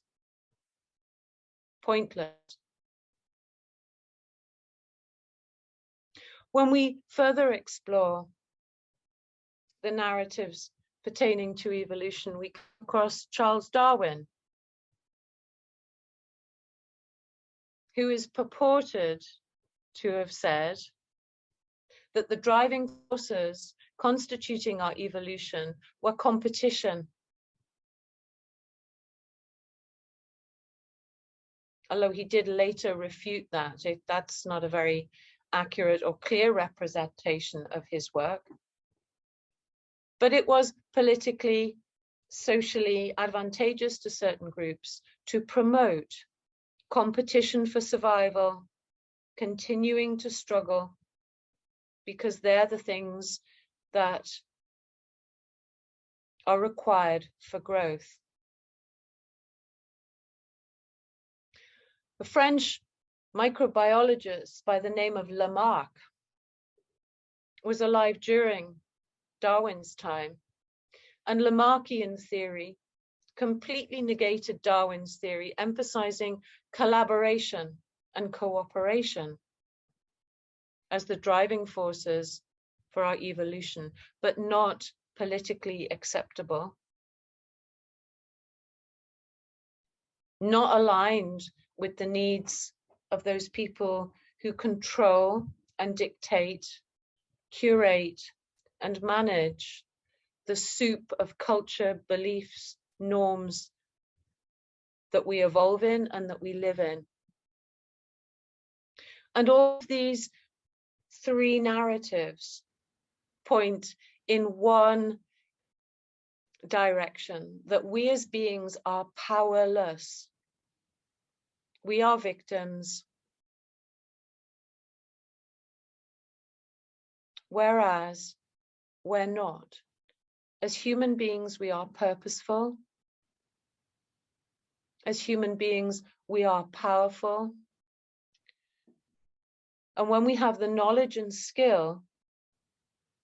pointless. When we further explore the narratives pertaining to evolution, we come across Charles Darwin, who is purported to have said that the driving forces constituting our evolution were competition although he did later refute that. That's not a very accurate or clear representation of his work. But it was politically, socially advantageous to certain groups to promote competition for survival, continuing to struggle, because they're the things that are required for growth. A French microbiologist by the name of Lamarck was alive during Darwin's time, and Lamarckian theory completely negated Darwin's theory, emphasizing collaboration and cooperation as the driving forces for our evolution, but not politically acceptable, not aligned with the needs of those people who control and dictate, curate and manage the soup of culture, beliefs, norms that we evolve in and that we live in. And all of these three narratives point in one direction, that we as beings are powerless. We are victims, whereas we're not. As human beings, we are purposeful. As human beings, we are powerful. And when we have the knowledge and skill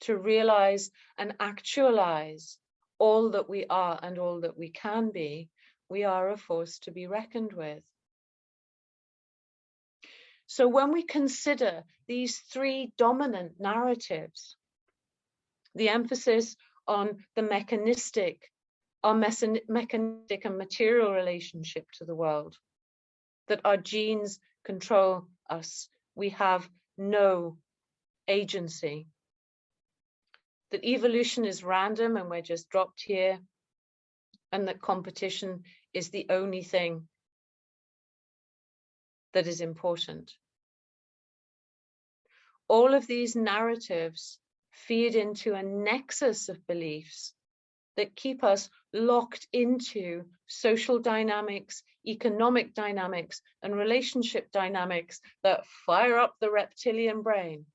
to realize and actualize all that we are and all that we can be, we are a force to be reckoned with. So when we consider these three dominant narratives, the emphasis on the mechanistic and material relationship to the world, that our genes control us, we have no agency, that evolution is random and we're just dropped here, and that competition is the only thing that is important. All of these narratives feed into a nexus of beliefs that keep us locked into social dynamics, economic dynamics, and relationship dynamics that fire up the reptilian brain.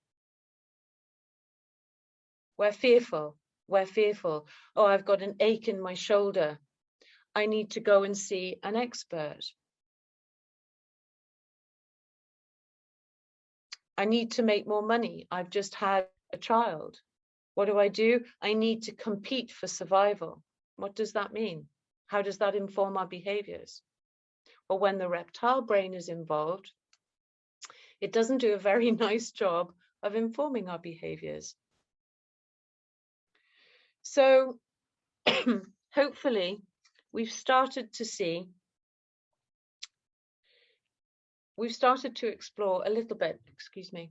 We're fearful. Oh, I've got an ache in my shoulder. I need to go and see an expert. I need to make more money. I've just had a child. What do? I need to compete for survival. What does that mean? How does that inform our behaviors? Well, when the reptile brain is involved, it doesn't do a very nice job of informing our behaviors. So hopefully we've started to explore a little bit, excuse me.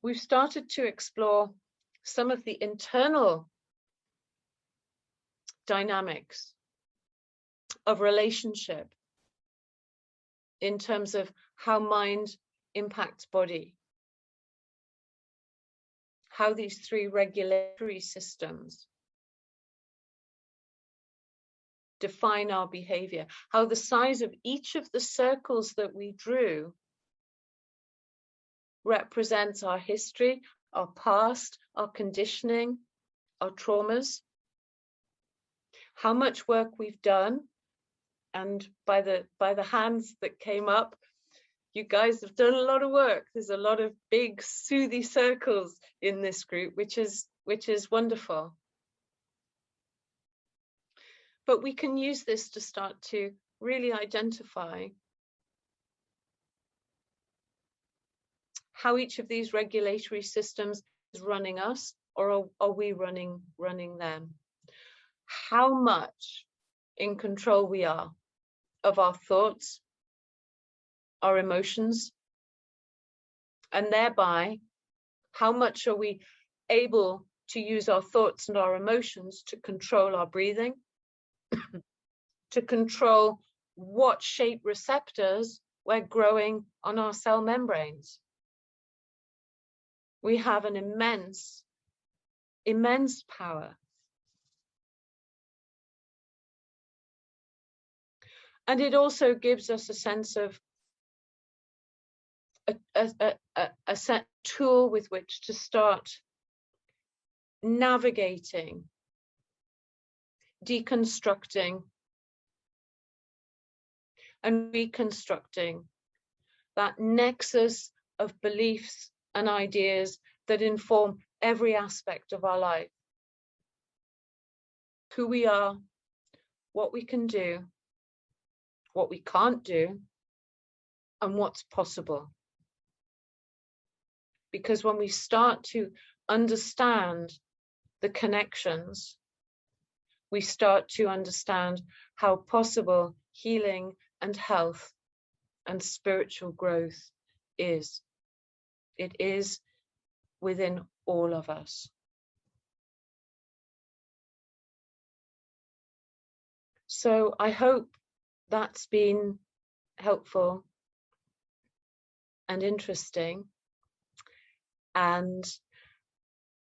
We've started to explore some of the internal dynamics of relationship in terms of how mind impacts body, how these three regulatory systems define our behavior, how the size of each of the circles that we drew represents our history, our past, our conditioning, our traumas, how much work we've done. And by the hands that came up, you guys have done a lot of work. There's a lot of big soothy circles in this group, which is wonderful. But we can use this to start to really identify how each of these regulatory systems is running us, or are we running them? How much in control we are of our thoughts, our emotions, and thereby how much are we able to use our thoughts and our emotions to control our breathing, to control what shape receptors we're growing on our cell membranes. We have an immense, immense power. And it also gives us a sense of a set tool with which to start navigating, deconstructing, and reconstructing that nexus of beliefs and ideas that inform every aspect of our life. Who we are, what we can do, what we can't do, and what's possible. Because when we start to understand the connections, we start to understand how possible healing and health and spiritual growth is. It is within all of us. So I hope that's been helpful and interesting. And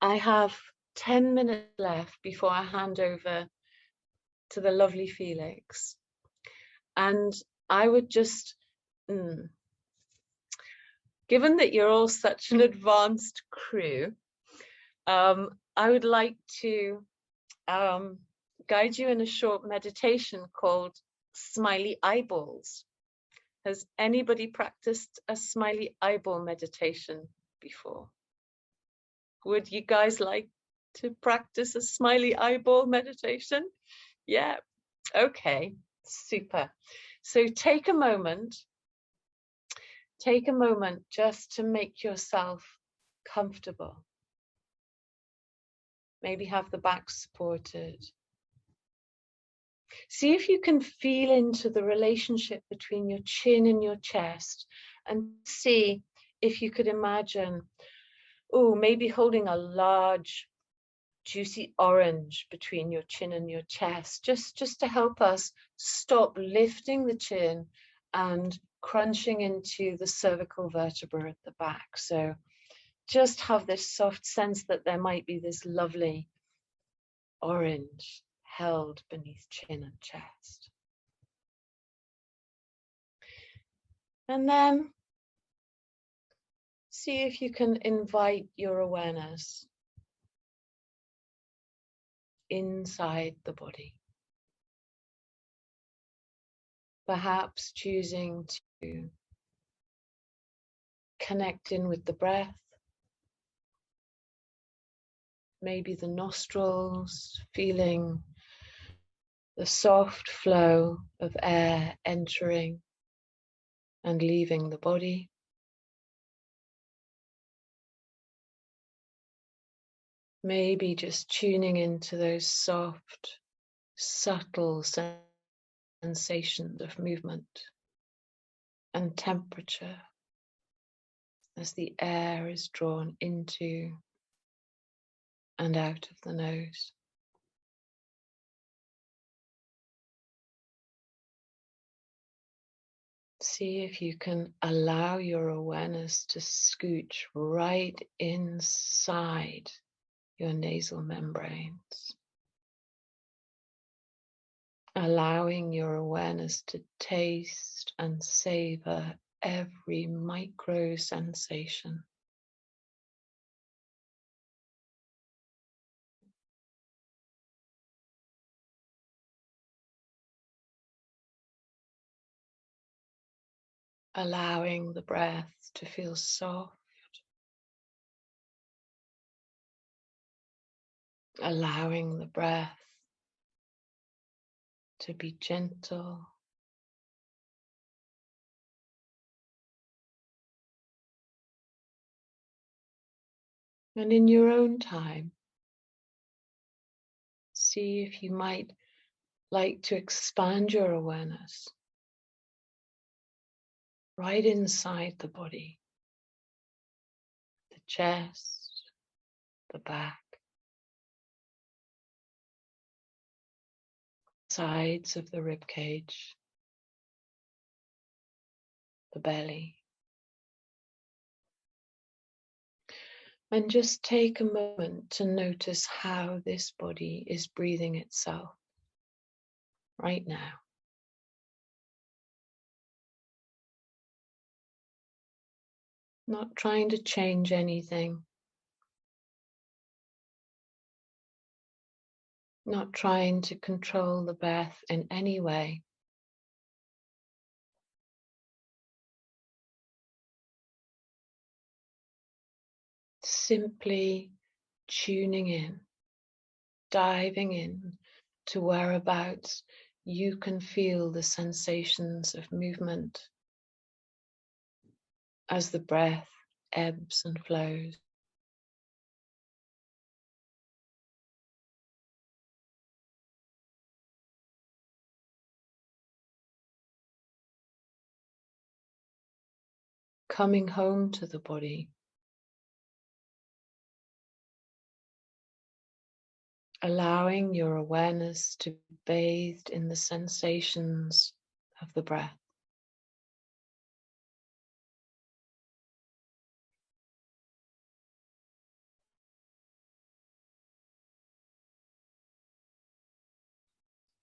I have 10 minutes left before I hand over to the lovely Felix. And I would just, given that you're all such an advanced crew, I would like to guide you in a short meditation called Smiley Eyeballs. Has anybody practiced a Smiley Eyeball meditation before? Would you guys like to practice a Smiley Eyeball meditation? Yeah, okay, super. So take a moment just to make yourself comfortable. Maybe have the back supported. See if you can feel into the relationship between your chin and your chest, and see if you could imagine, maybe holding a large, juicy orange between your chin and your chest, just to help us stop lifting the chin and crunching into the cervical vertebra at the back. So just have this soft sense that there might be this lovely orange held beneath chin and chest. And then see if you can invite your awareness inside the body. Perhaps choosing to connect in with the breath, maybe the nostrils, feeling the soft flow of air entering and leaving the body. Maybe just tuning into those soft, subtle sensations of movement and temperature as the air is drawn into and out of the nose. See if you can allow your awareness to scooch right inside your nasal membranes, allowing your awareness to taste and savor every micro sensation. Allowing the breath to feel soft, allowing the breath to be gentle, and in your own time, see if you might like to expand your awareness right inside the body, the chest, the back, sides of the rib cage, the belly. And just take a moment to notice how this body is breathing itself right now. Not trying to change anything. Not trying to control the breath in any way. Simply tuning in, diving in to whereabouts you can feel the sensations of movement as the breath ebbs and flows. Coming home to the body. Allowing your awareness to be bathed in the sensations of the breath.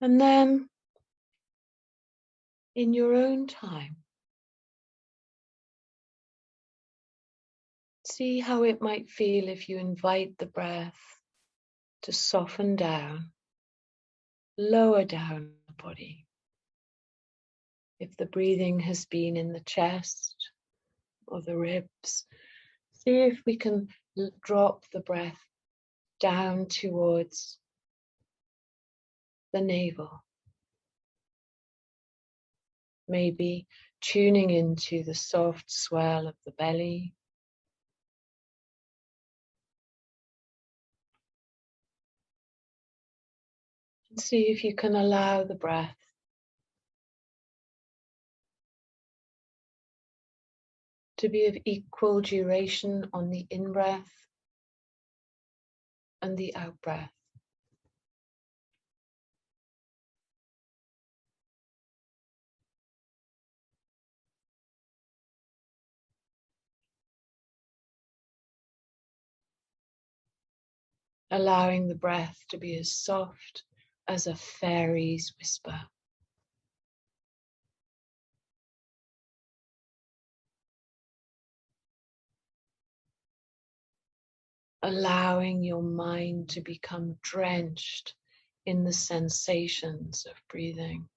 And then, in your own time, see how it might feel if you invite the breath to soften down, lower down the body. If the breathing has been in the chest or the ribs, see if we can drop the breath down towards the navel. Maybe tuning into the soft swell of the belly. And see if you can allow the breath to be of equal duration on the in-breath and the out-breath. Allowing the breath to be as soft as a fairy's whisper. Allowing your mind to become drenched in the sensations of breathing.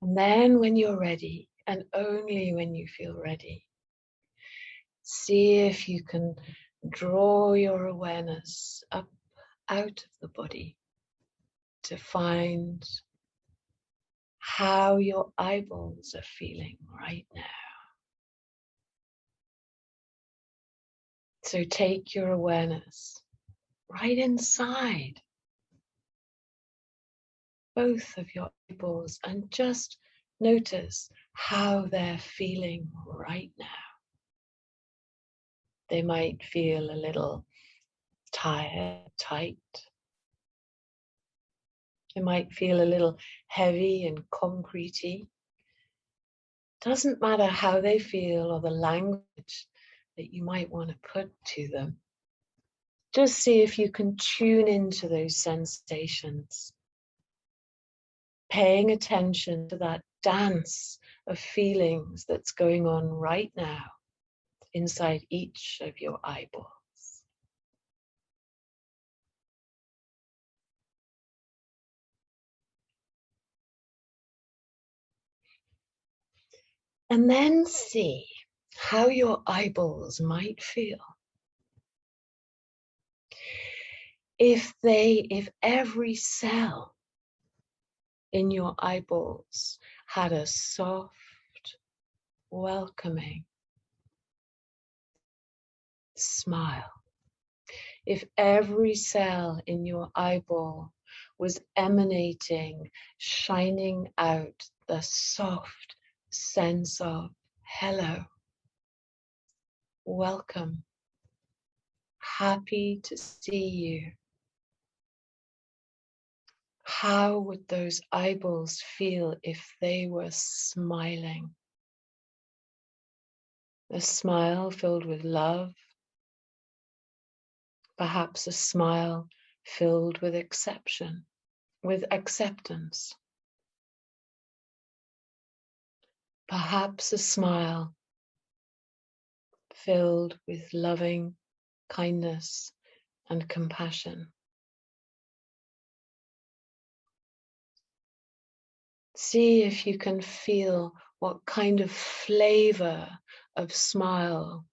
And then when you're ready, and only when you feel ready, see if you can draw your awareness up out of the body to find how your eyeballs are feeling right now. So take your awareness right inside both of your eyeballs and just notice how they're feeling right now. They might feel a little tired, tight. They might feel a little heavy and concretey. Doesn't matter how they feel or the language that you might want to put to them. Just see if you can tune into those sensations. Paying attention to that dance of feelings that's going on right now inside each of your eyeballs. And then see how your eyeballs might feel if every cell in your eyeballs had a soft, welcoming smile. If every cell in your eyeball was emanating, shining out the soft sense of hello, welcome, happy to see you. How would those eyeballs feel if they were smiling? A smile filled with love, perhaps a smile filled with acceptance. Perhaps a smile filled with loving kindness and compassion. See if you can feel what kind of flavor of smile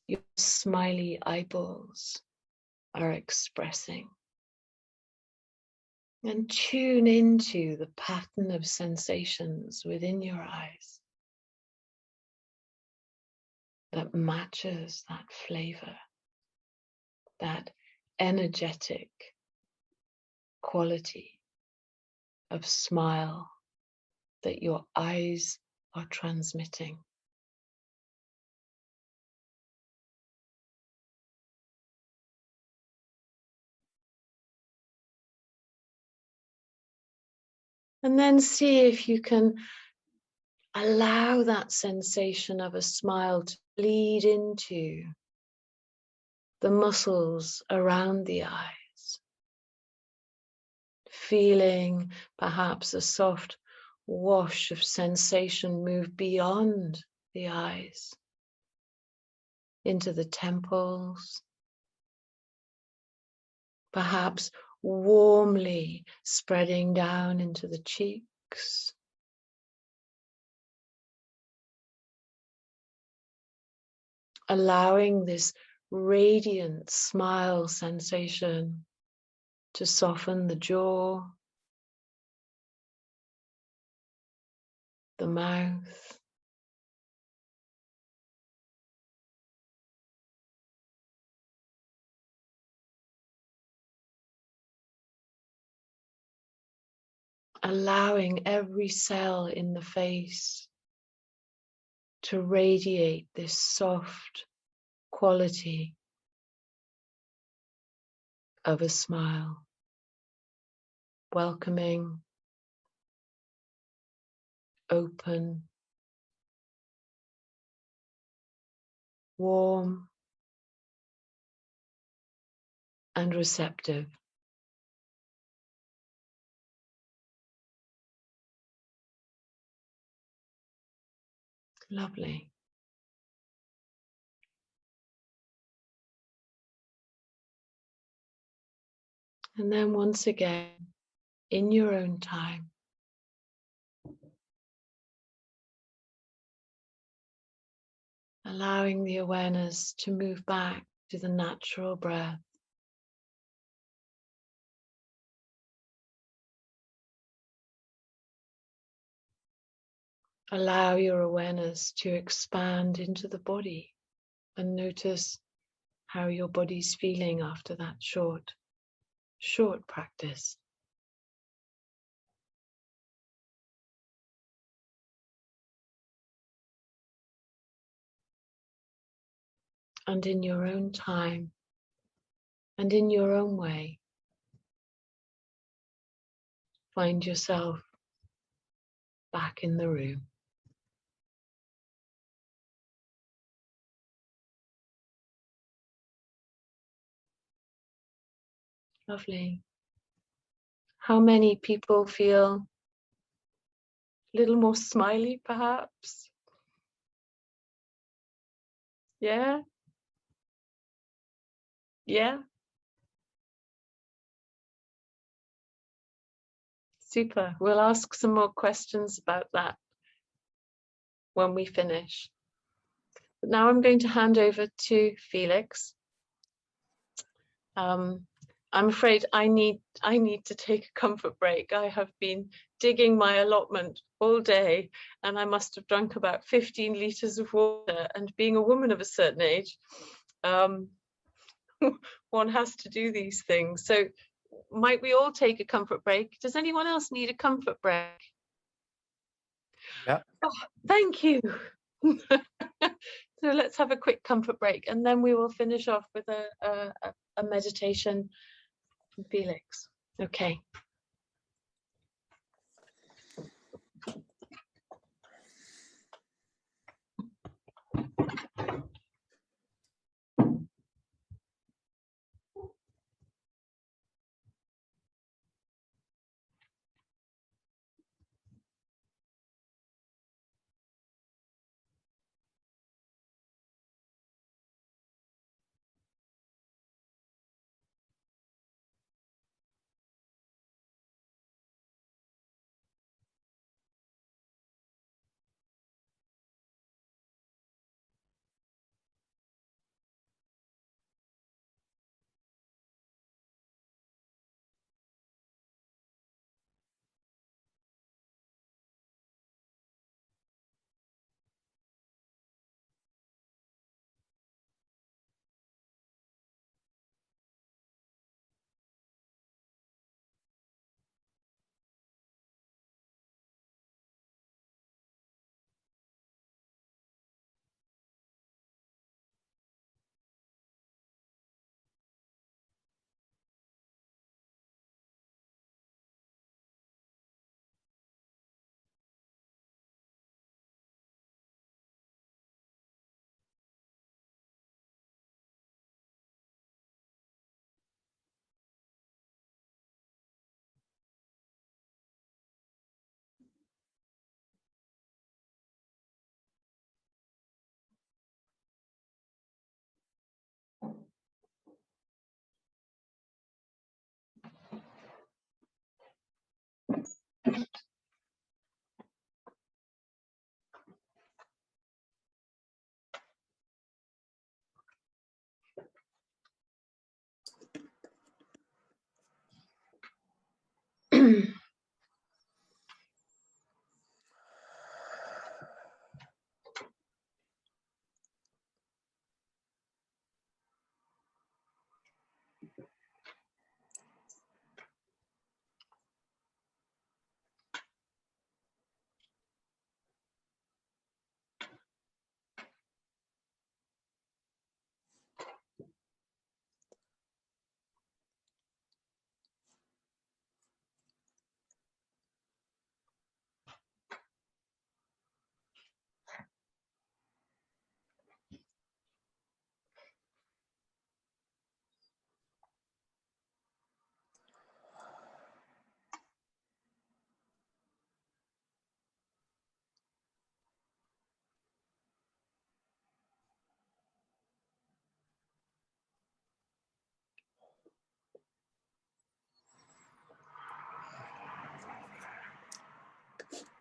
your smiley eyeballs are expressing. And tune into the pattern of sensations within your eyes that matches that flavor, that energetic quality of smile that your eyes are transmitting. And then see if you can allow that sensation of a smile to bleed into the muscles around the eyes. Feeling perhaps a soft wash of sensation move beyond the eyes into the temples, perhaps warmly spreading down into the cheeks. Allowing this radiant smile sensation to soften the jaw, the mouth, allowing every cell in the face to radiate this soft quality of a smile, welcoming, open, warm, and receptive. Lovely. And then once again, in your own time, allowing the awareness to move back to the natural breath. Allow your awareness to expand into the body and notice how your body's feeling after that short practice. And in your own time and in your own way, find yourself back in the room. Lovely. How many people feel a little more smiley, perhaps? Yeah? Yeah? Super. We'll ask some more questions about that when we finish. But now I'm going to hand over to Felix. I'm afraid I need to take a comfort break. I have been digging my allotment all day, and I must have drunk about 15 liters of water. And being a woman of a certain age, one has to do these things. So might we all take a comfort break? Does anyone else need a comfort break? Yeah. Oh, thank you. So let's have a quick comfort break, and then we will finish off with a meditation from Felix. Okay.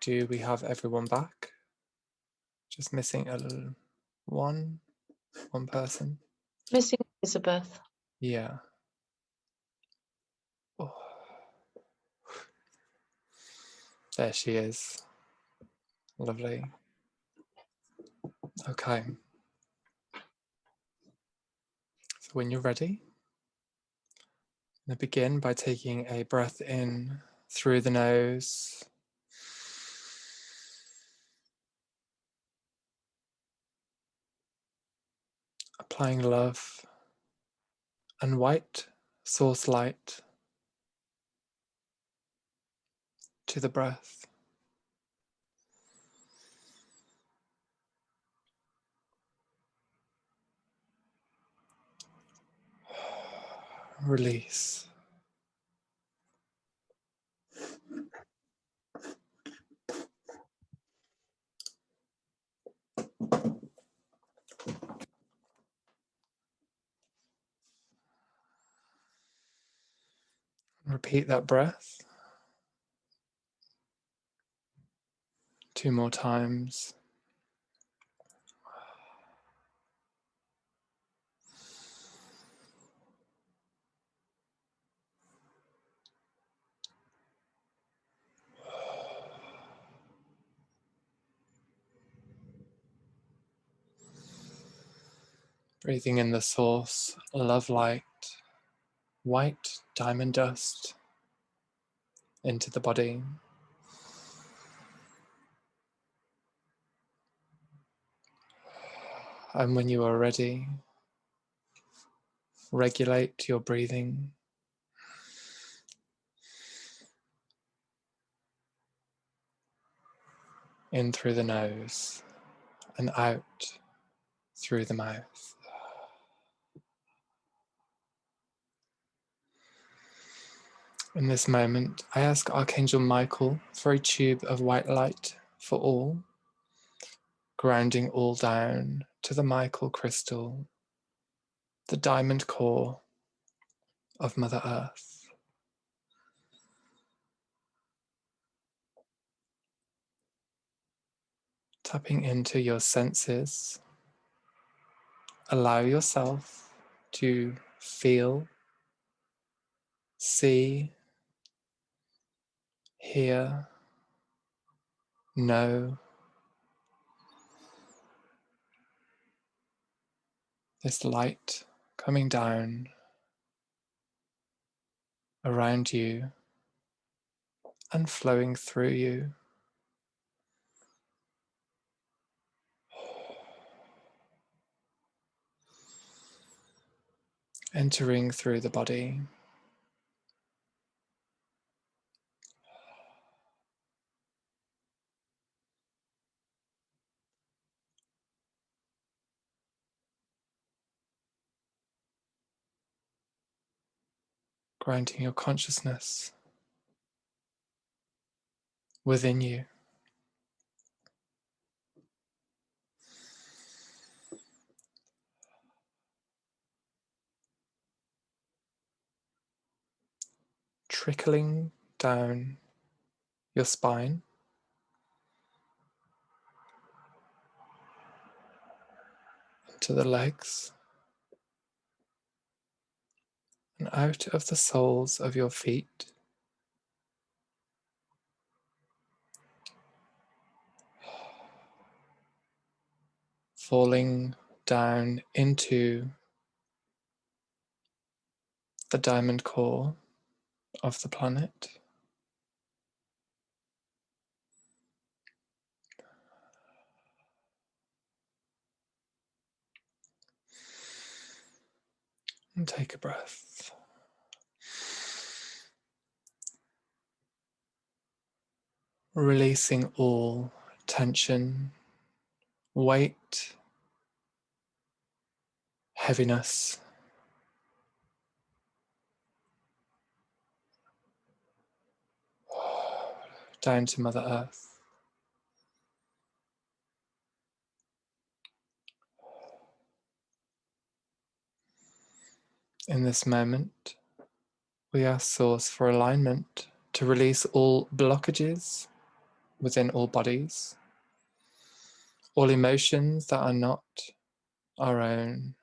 Do we have everyone back? Just missing one person. Missing Elizabeth. Yeah. Oh. There she is. Lovely. Okay. So when you're ready, I'm going to begin by taking a breath in through the nose. Applying love and white source light to the breath. Release. Repeat that breath 2 more times. Breathing in the source, love light, white diamond dust into the body. And when you are ready, regulate your breathing. In through the nose and out through the mouth. In this moment, I ask Archangel Michael for a tube of white light for all, grounding all down to the Michael crystal, the diamond core of Mother Earth. Tapping into your senses, allow yourself to feel, see, hear, know this light coming down around you and flowing through you. Entering through the body. Grounding your consciousness within you. Trickling down your spine. To the legs. And out of the soles of your feet. Falling down into the diamond core of the planet. And take a breath. Releasing all tension, weight, heaviness. Down to Mother Earth. In this moment, we ask Source for alignment to release all blockages within all bodies, all emotions that are not our own,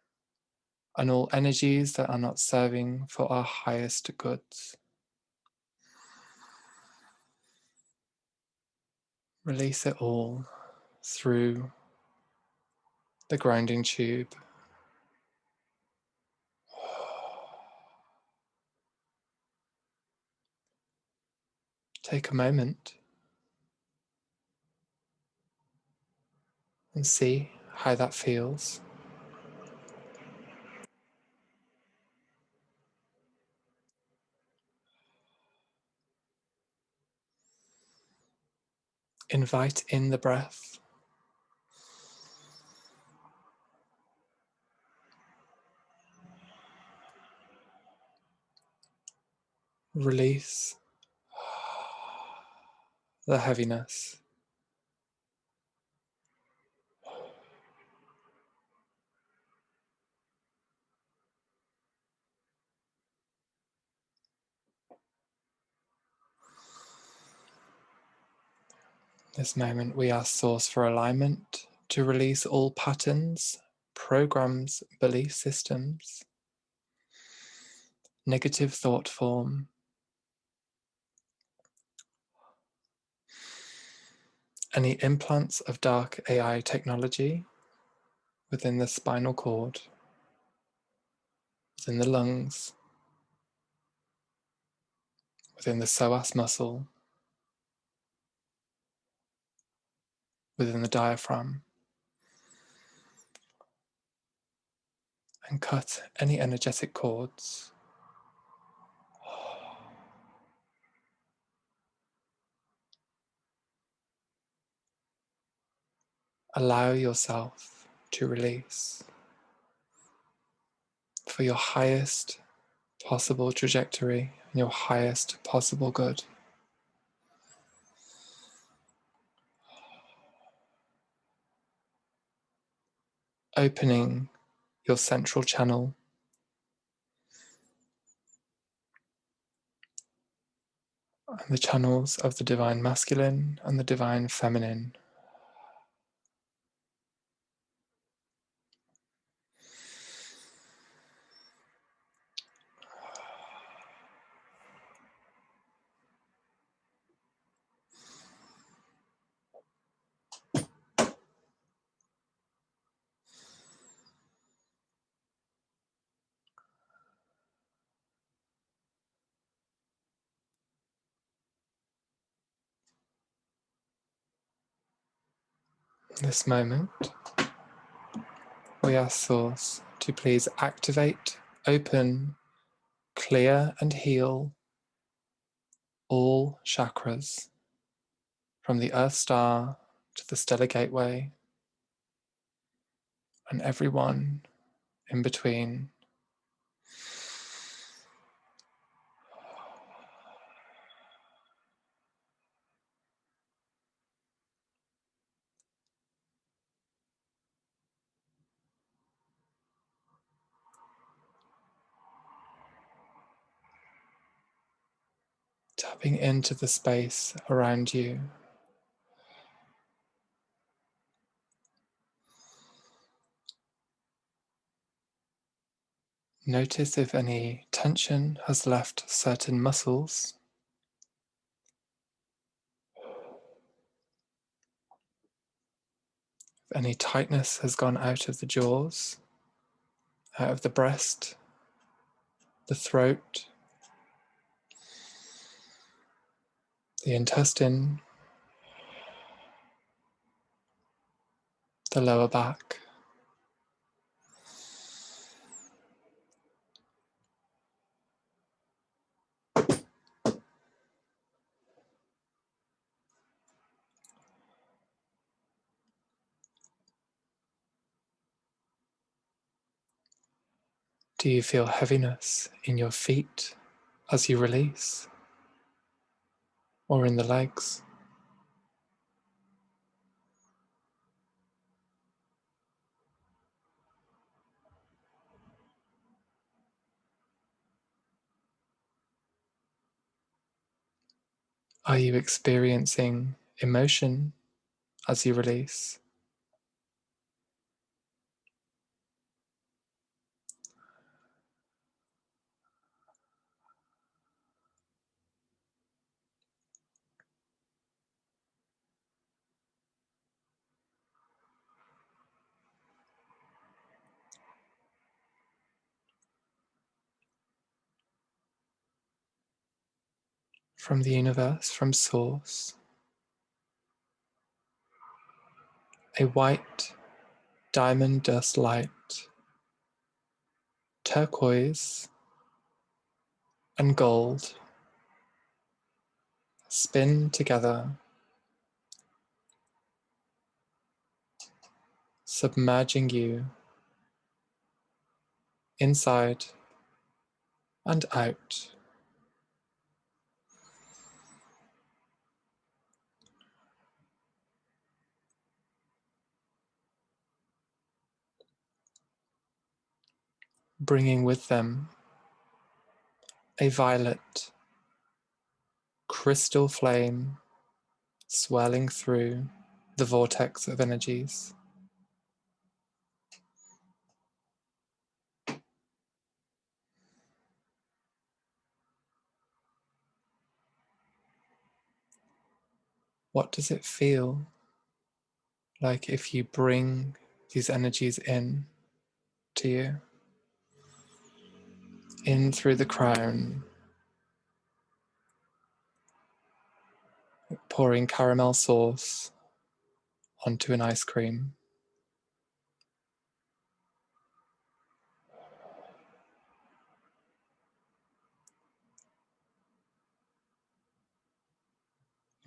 and all energies that are not serving for our highest goods. Release it all through the grounding tube. Take a moment and see how that feels. Invite in the breath. Release the heaviness. This moment we ask Source for alignment to release all patterns, programs, belief systems, negative thought form, any implants of dark AI technology within the spinal cord, within the lungs, within the psoas muscle, within the diaphragm. and cut any energetic cords. Allow yourself to release for your highest possible trajectory and your highest possible good. Opening your central channel, and the channels of the divine masculine and the divine feminine. In this moment, we ask Source to please activate, open, clear and heal all chakras, from the Earth Star to the Stellar Gateway, and everyone in between. Tapping into the space around you. Notice if any tension has left certain muscles. If any tightness has gone out of the jaws, out of the breast, the throat, the intestine, the lower back. Do you feel heaviness in your feet as you release, or in the legs? Are you experiencing emotion as you release? From the universe, from Source, a white diamond dust light, turquoise and gold, spin together, submerging you inside and out. Bringing with them a violet crystal flame swirling through the vortex of energies. What does it feel like if you bring these energies in to you? In through the crown, pouring caramel sauce onto an ice cream.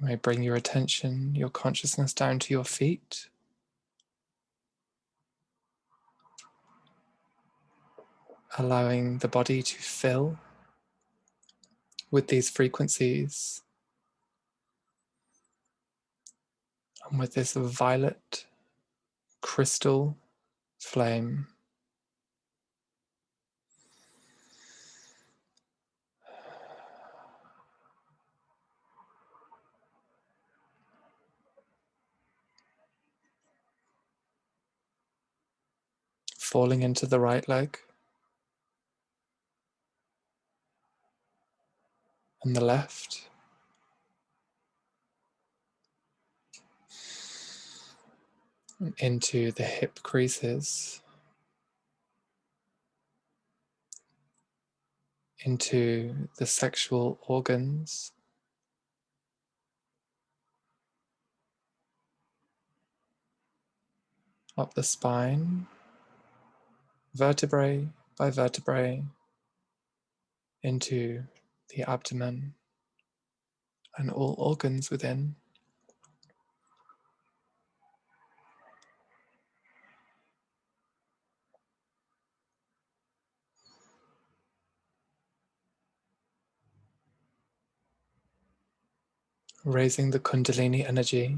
may bring your attention, your consciousness down to your feet. Allowing the body to fill with these frequencies and with this violet crystal flame. Falling into the right leg and the left. And into the hip creases. Into the sexual organs. Up the spine, vertebrae by vertebrae, into the abdomen and all organs within. Raising the Kundalini energy.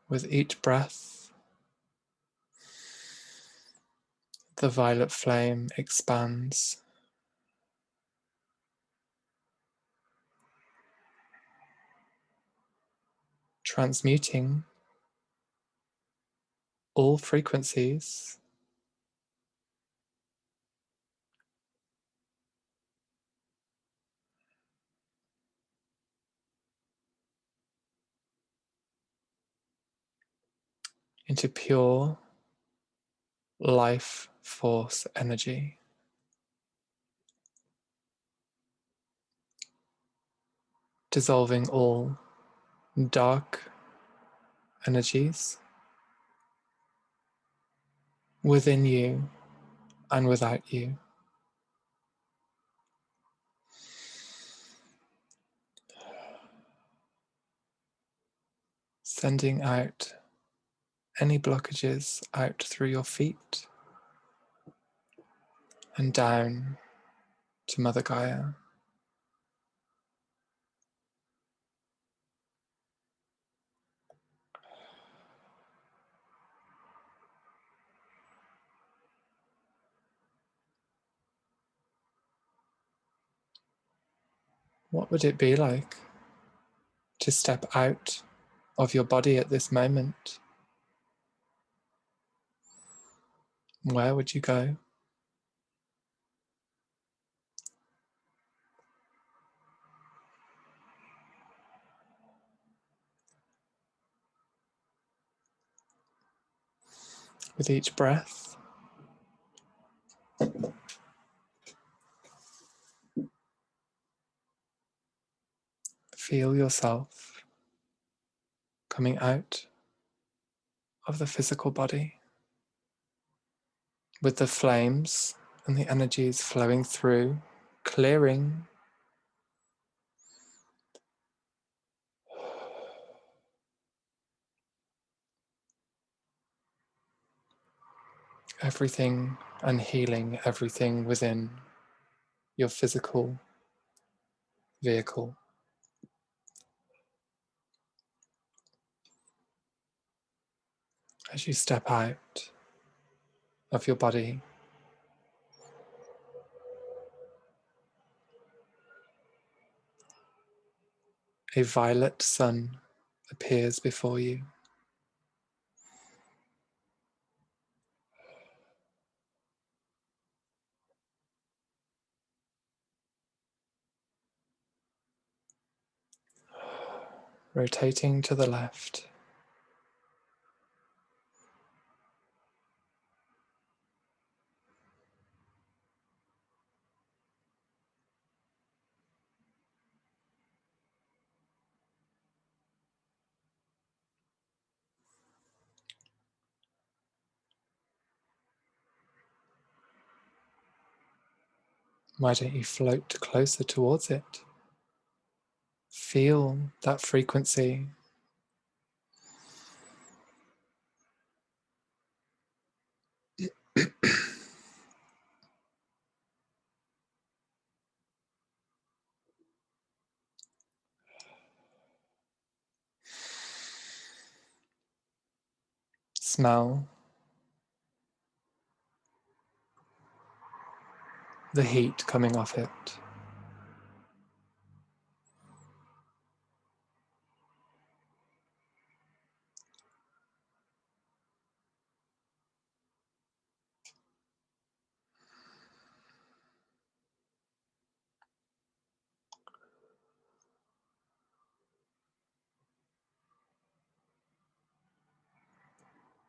With each breath, the violet flame expands, transmuting all frequencies into pure life force energy. Dissolving all dark energies within you and without you. Sending out any blockages out through your feet and down to Mother Gaia. What would it be like to step out of your body at this moment? Where would you go? With each breath, feel yourself coming out of the physical body with the flames and the energies flowing through, clearing everything and healing everything within your physical vehicle. As you step out of your body, a violet sun appears before you. Rotating to the left, Why don't you float closer towards it? Feel that frequency. Smell the heat coming off it.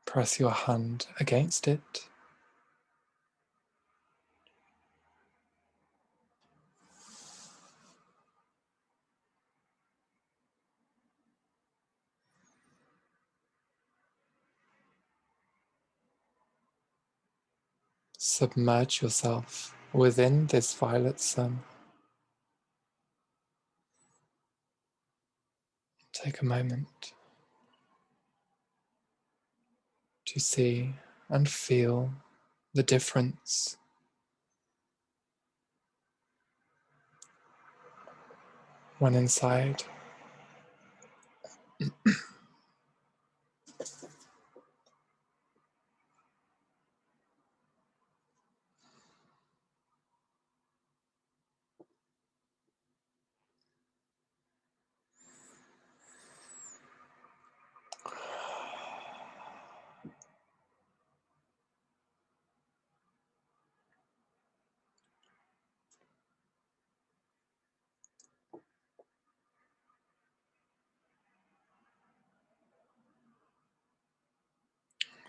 Press your hand against it. Submerge yourself within this violet sun. Take a moment to see and feel the difference when inside.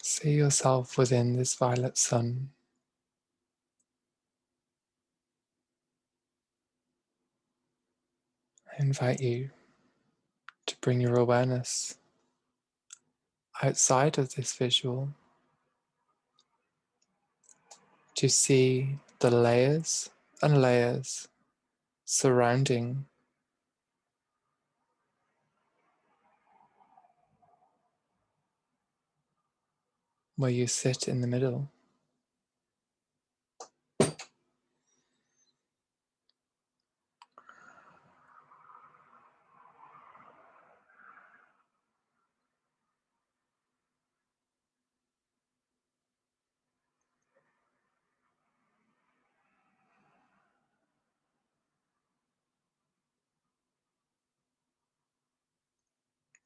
See yourself within this violet sun. I invite you to bring your awareness outside of this visual, to see the layers and layers surrounding where you sit in the middle.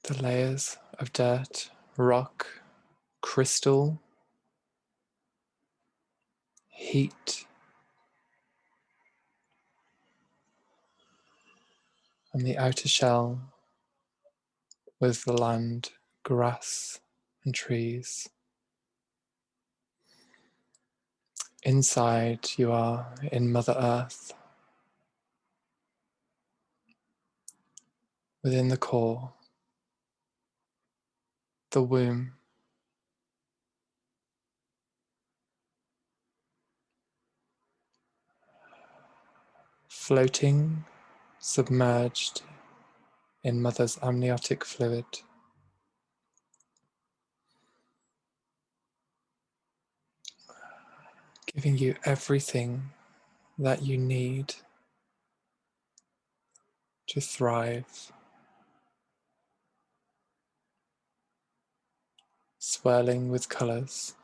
The layers of dirt, rock, crystal, heat, and the outer shell with the land, grass, and trees. Inside, you are in Mother Earth, within the core, the womb. Floating, submerged in Mother's amniotic fluid. Giving you everything that you need to thrive. Swirling with colors.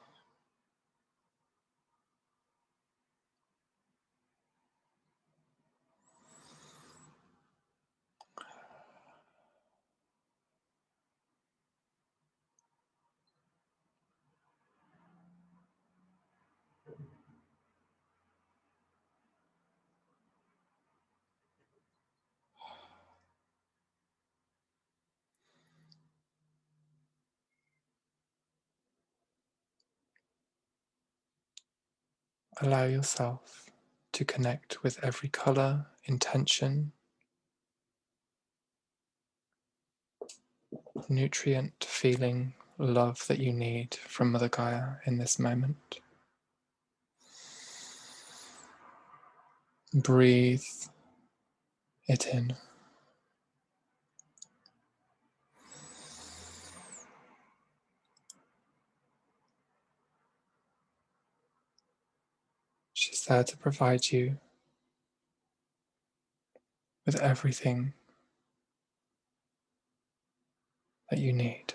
Allow yourself to connect with every color, intention, nutrient, feeling, love that you need from Mother Gaia in this moment. Breathe it in. She's there to provide you with everything that you need.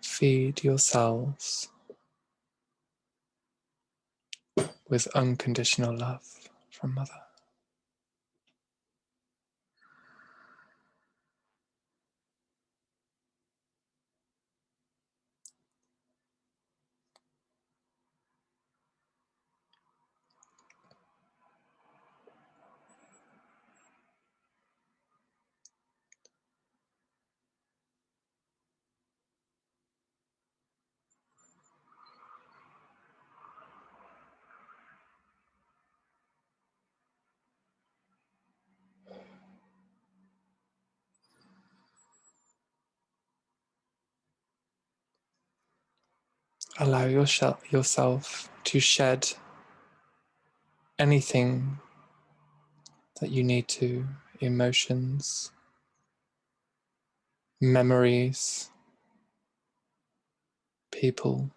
Feed yourselves with unconditional love from Mother. Allow yourself to shed anything that you need to, emotions, memories, people,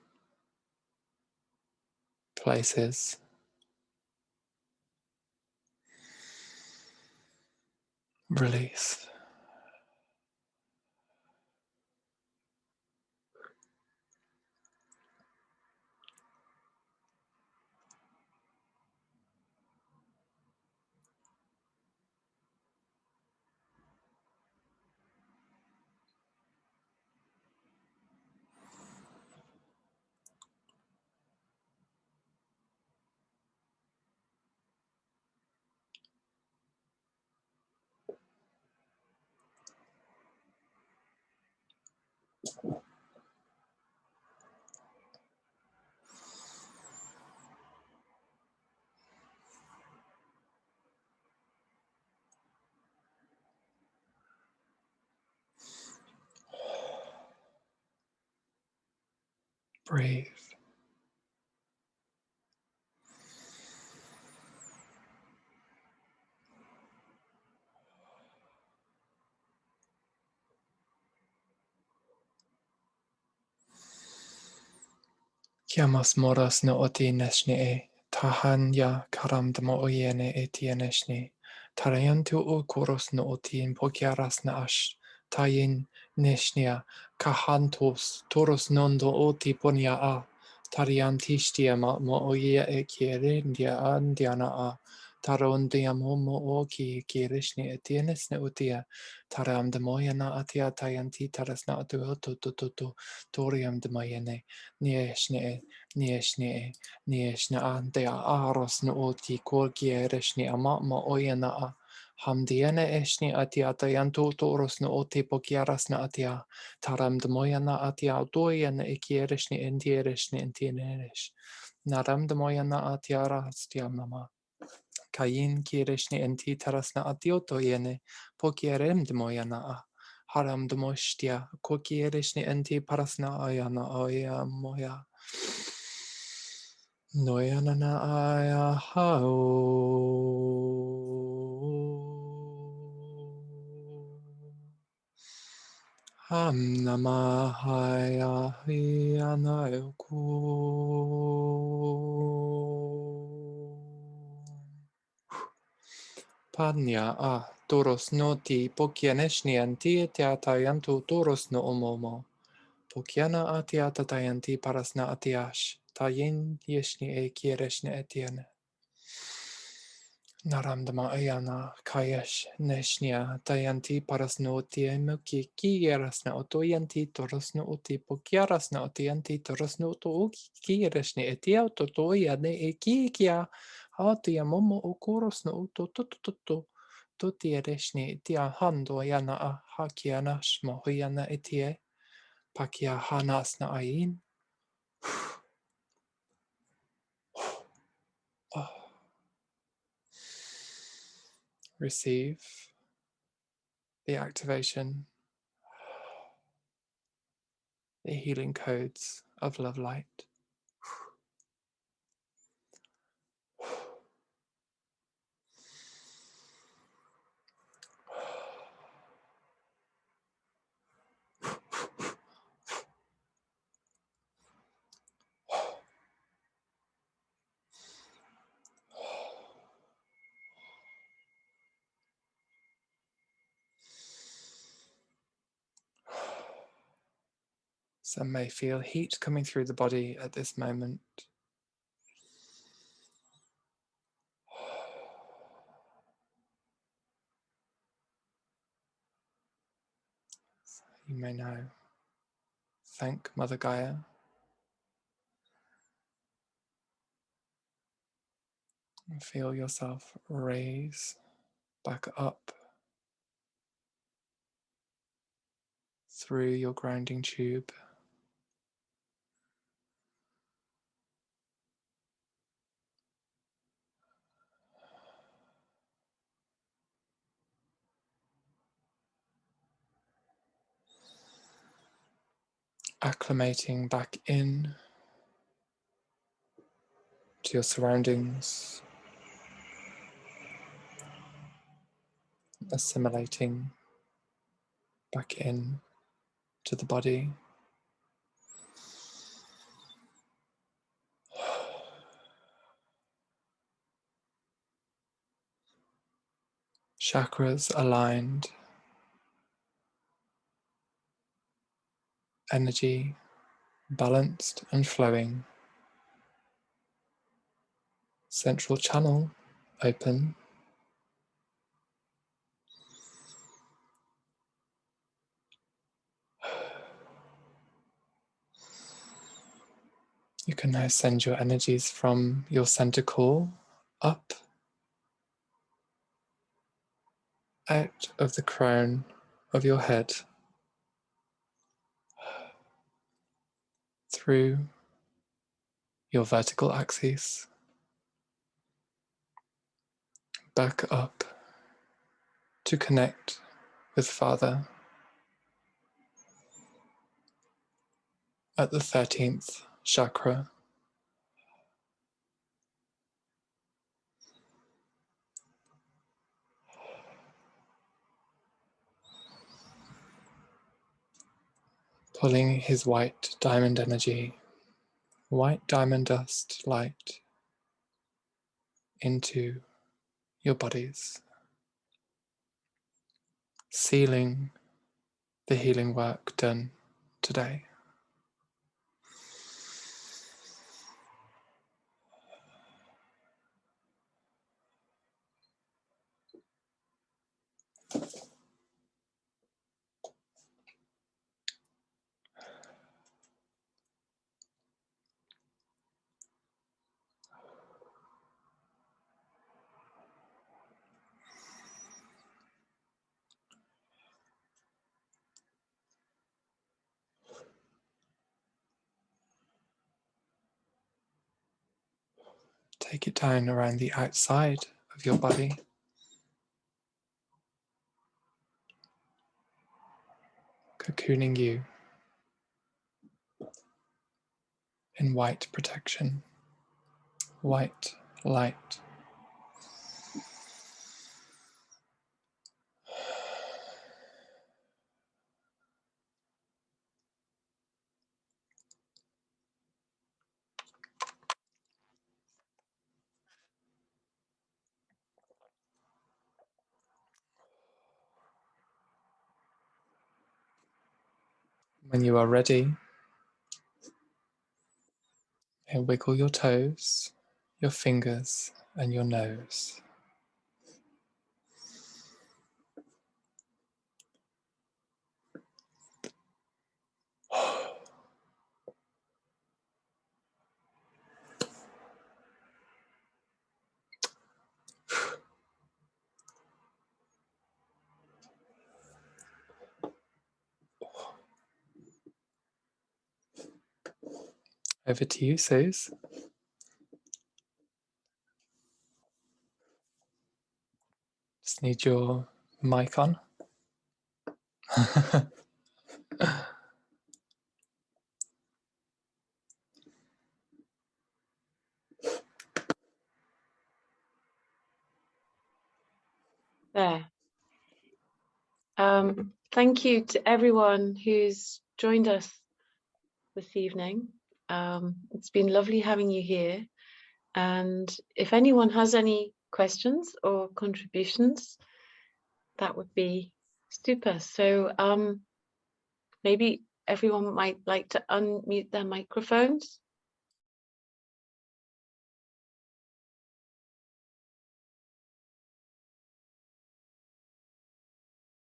places. Release. Breathe. Kiamas moras no oti neshni e. Tahanya karam damo oyene etieneshni. Tarayantu o koros no oti in pokiaras na ash. Tayin neshnia. Kahantos toros nondo oti ponia a. Tariantishtia mo oye e kierendia andiana a. Tarondia momo o ki kirishni etienesne utia. Taram demoyana atia tayanti tarasna atu to toriam demoyene. Nieshne, nieshne, nieshne ante aros no oti korgiereshne amama oyana a hamdiene eshne atia tayanto toros no oti pokiaras na atia taram demoyana atia doyen ekiereshne entiereshne entieneresh naram demoyana atia rastia mama kayin kiereshne enti tarasna atioto yene pokierem demoyana a haram demoshtia kokiereshne enti parasna ayana oya moya noyana na aya hao ham namahaya hiyana yoku Panya a toros noti pokianeshni anti teatayantu toros no omomo. Pokiana atiata tayanti parasna atiash. Tayin yeshni e kiereshni etiene. Naramdama ayana kayesh neshnia tayanti parasnoti emuki kierasna otoyanti torosno oti pokiarasna otiyanti torosno to kiereshni etiauto toya ne ekikia Atia momo o koros no uto tutututu. Tuti ereshni tia hando yana a hakiana shmohuyana etie. Pakia hanas na ayin. Receive the activation, the healing codes of love light. Some may feel heat coming through the body at this moment. You may now thank Mother Gaia and feel yourself raise back up through your grounding tube. Acclimating back in to your surroundings, assimilating back in to the body. Chakras aligned, energy balanced and flowing. Central channel open. You can now send your energies from your center core up, out of the crown of your head, through your vertical axis, back up to connect with Father at the 13th chakra. Pulling his white diamond energy, white diamond dust light into your bodies, sealing the healing work done today. Take it down around the outside of your body, cocooning you in white protection, white light. When you are ready, wiggle your toes, your fingers, and your nose. Over to you, Suze. Just need your mic on. There. Thank you to everyone who's joined us this evening. It's been lovely having you here. And if anyone has any questions or contributions, that would be super. So maybe everyone might like to unmute their microphones.